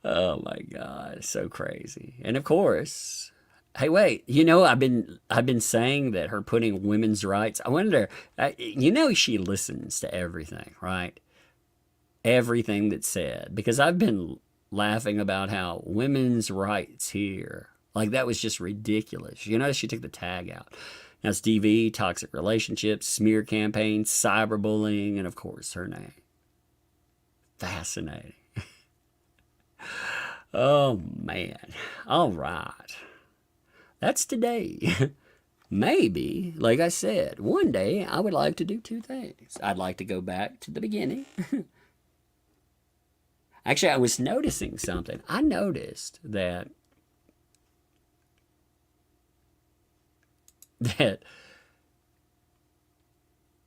Oh my God, so crazy. And of course, hey, wait, you know, I've been saying that her putting women's rights, I wonder, you know, she listens to everything, right? Everything that's said, because I've been laughing about how women's rights here, like that was just ridiculous. You know, she took the tag out. Now it's DV, toxic relationships, smear campaigns, cyberbullying, and of course her name. Fascinating. Oh man. All right. That's today. Maybe, like I said, one day I would like to do two things. I'd like to go back to the beginning. Actually, I was noticing something. I noticed that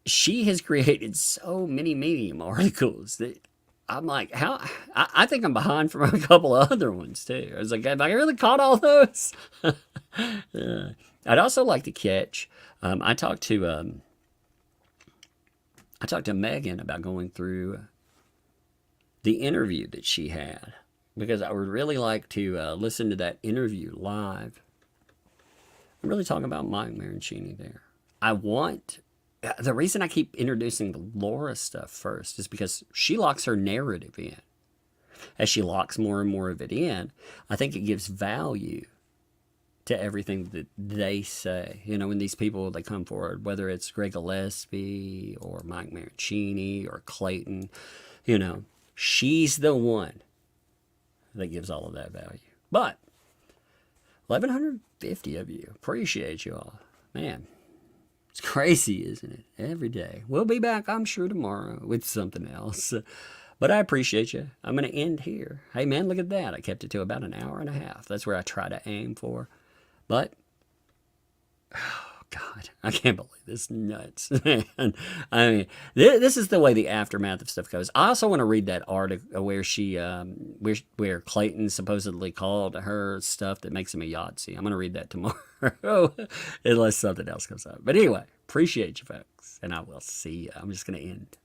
she has created so many Medium articles that I'm like, how? I think I'm behind from a couple of other ones too. I was like, have I really caught all those? I'd also like to catch. I talked to Megan about going through the interview that she had, because I would really like to listen to that interview live. I'm really talking about Mike Mancini there. The reason I keep introducing the Laura stuff first is because she locks her narrative in. As she locks more and more of it in, I think it gives value to everything that they say. You know, when these people, they come forward, whether it's Greg Gillespie or Mike Mancini or Clayton, you know, she's the one that gives all of that value. But 1,150 of you. Appreciate you all. Man, it's crazy, isn't it? Every day. We'll be back, I'm sure, tomorrow with something else. But I appreciate you. I'm going to end here. Hey, man, look at that. I kept it to about an hour and a half. That's where I try to aim for. But, oh, God, I can't believe this. Nuts, man. I mean, this is the way the aftermath of stuff goes. I also want to read that article where she, where Clayton supposedly called her stuff that makes him a Yahtzee. I'm going to read that tomorrow, unless something else comes up. But anyway, appreciate you folks, and I will see you. I'm just going to end.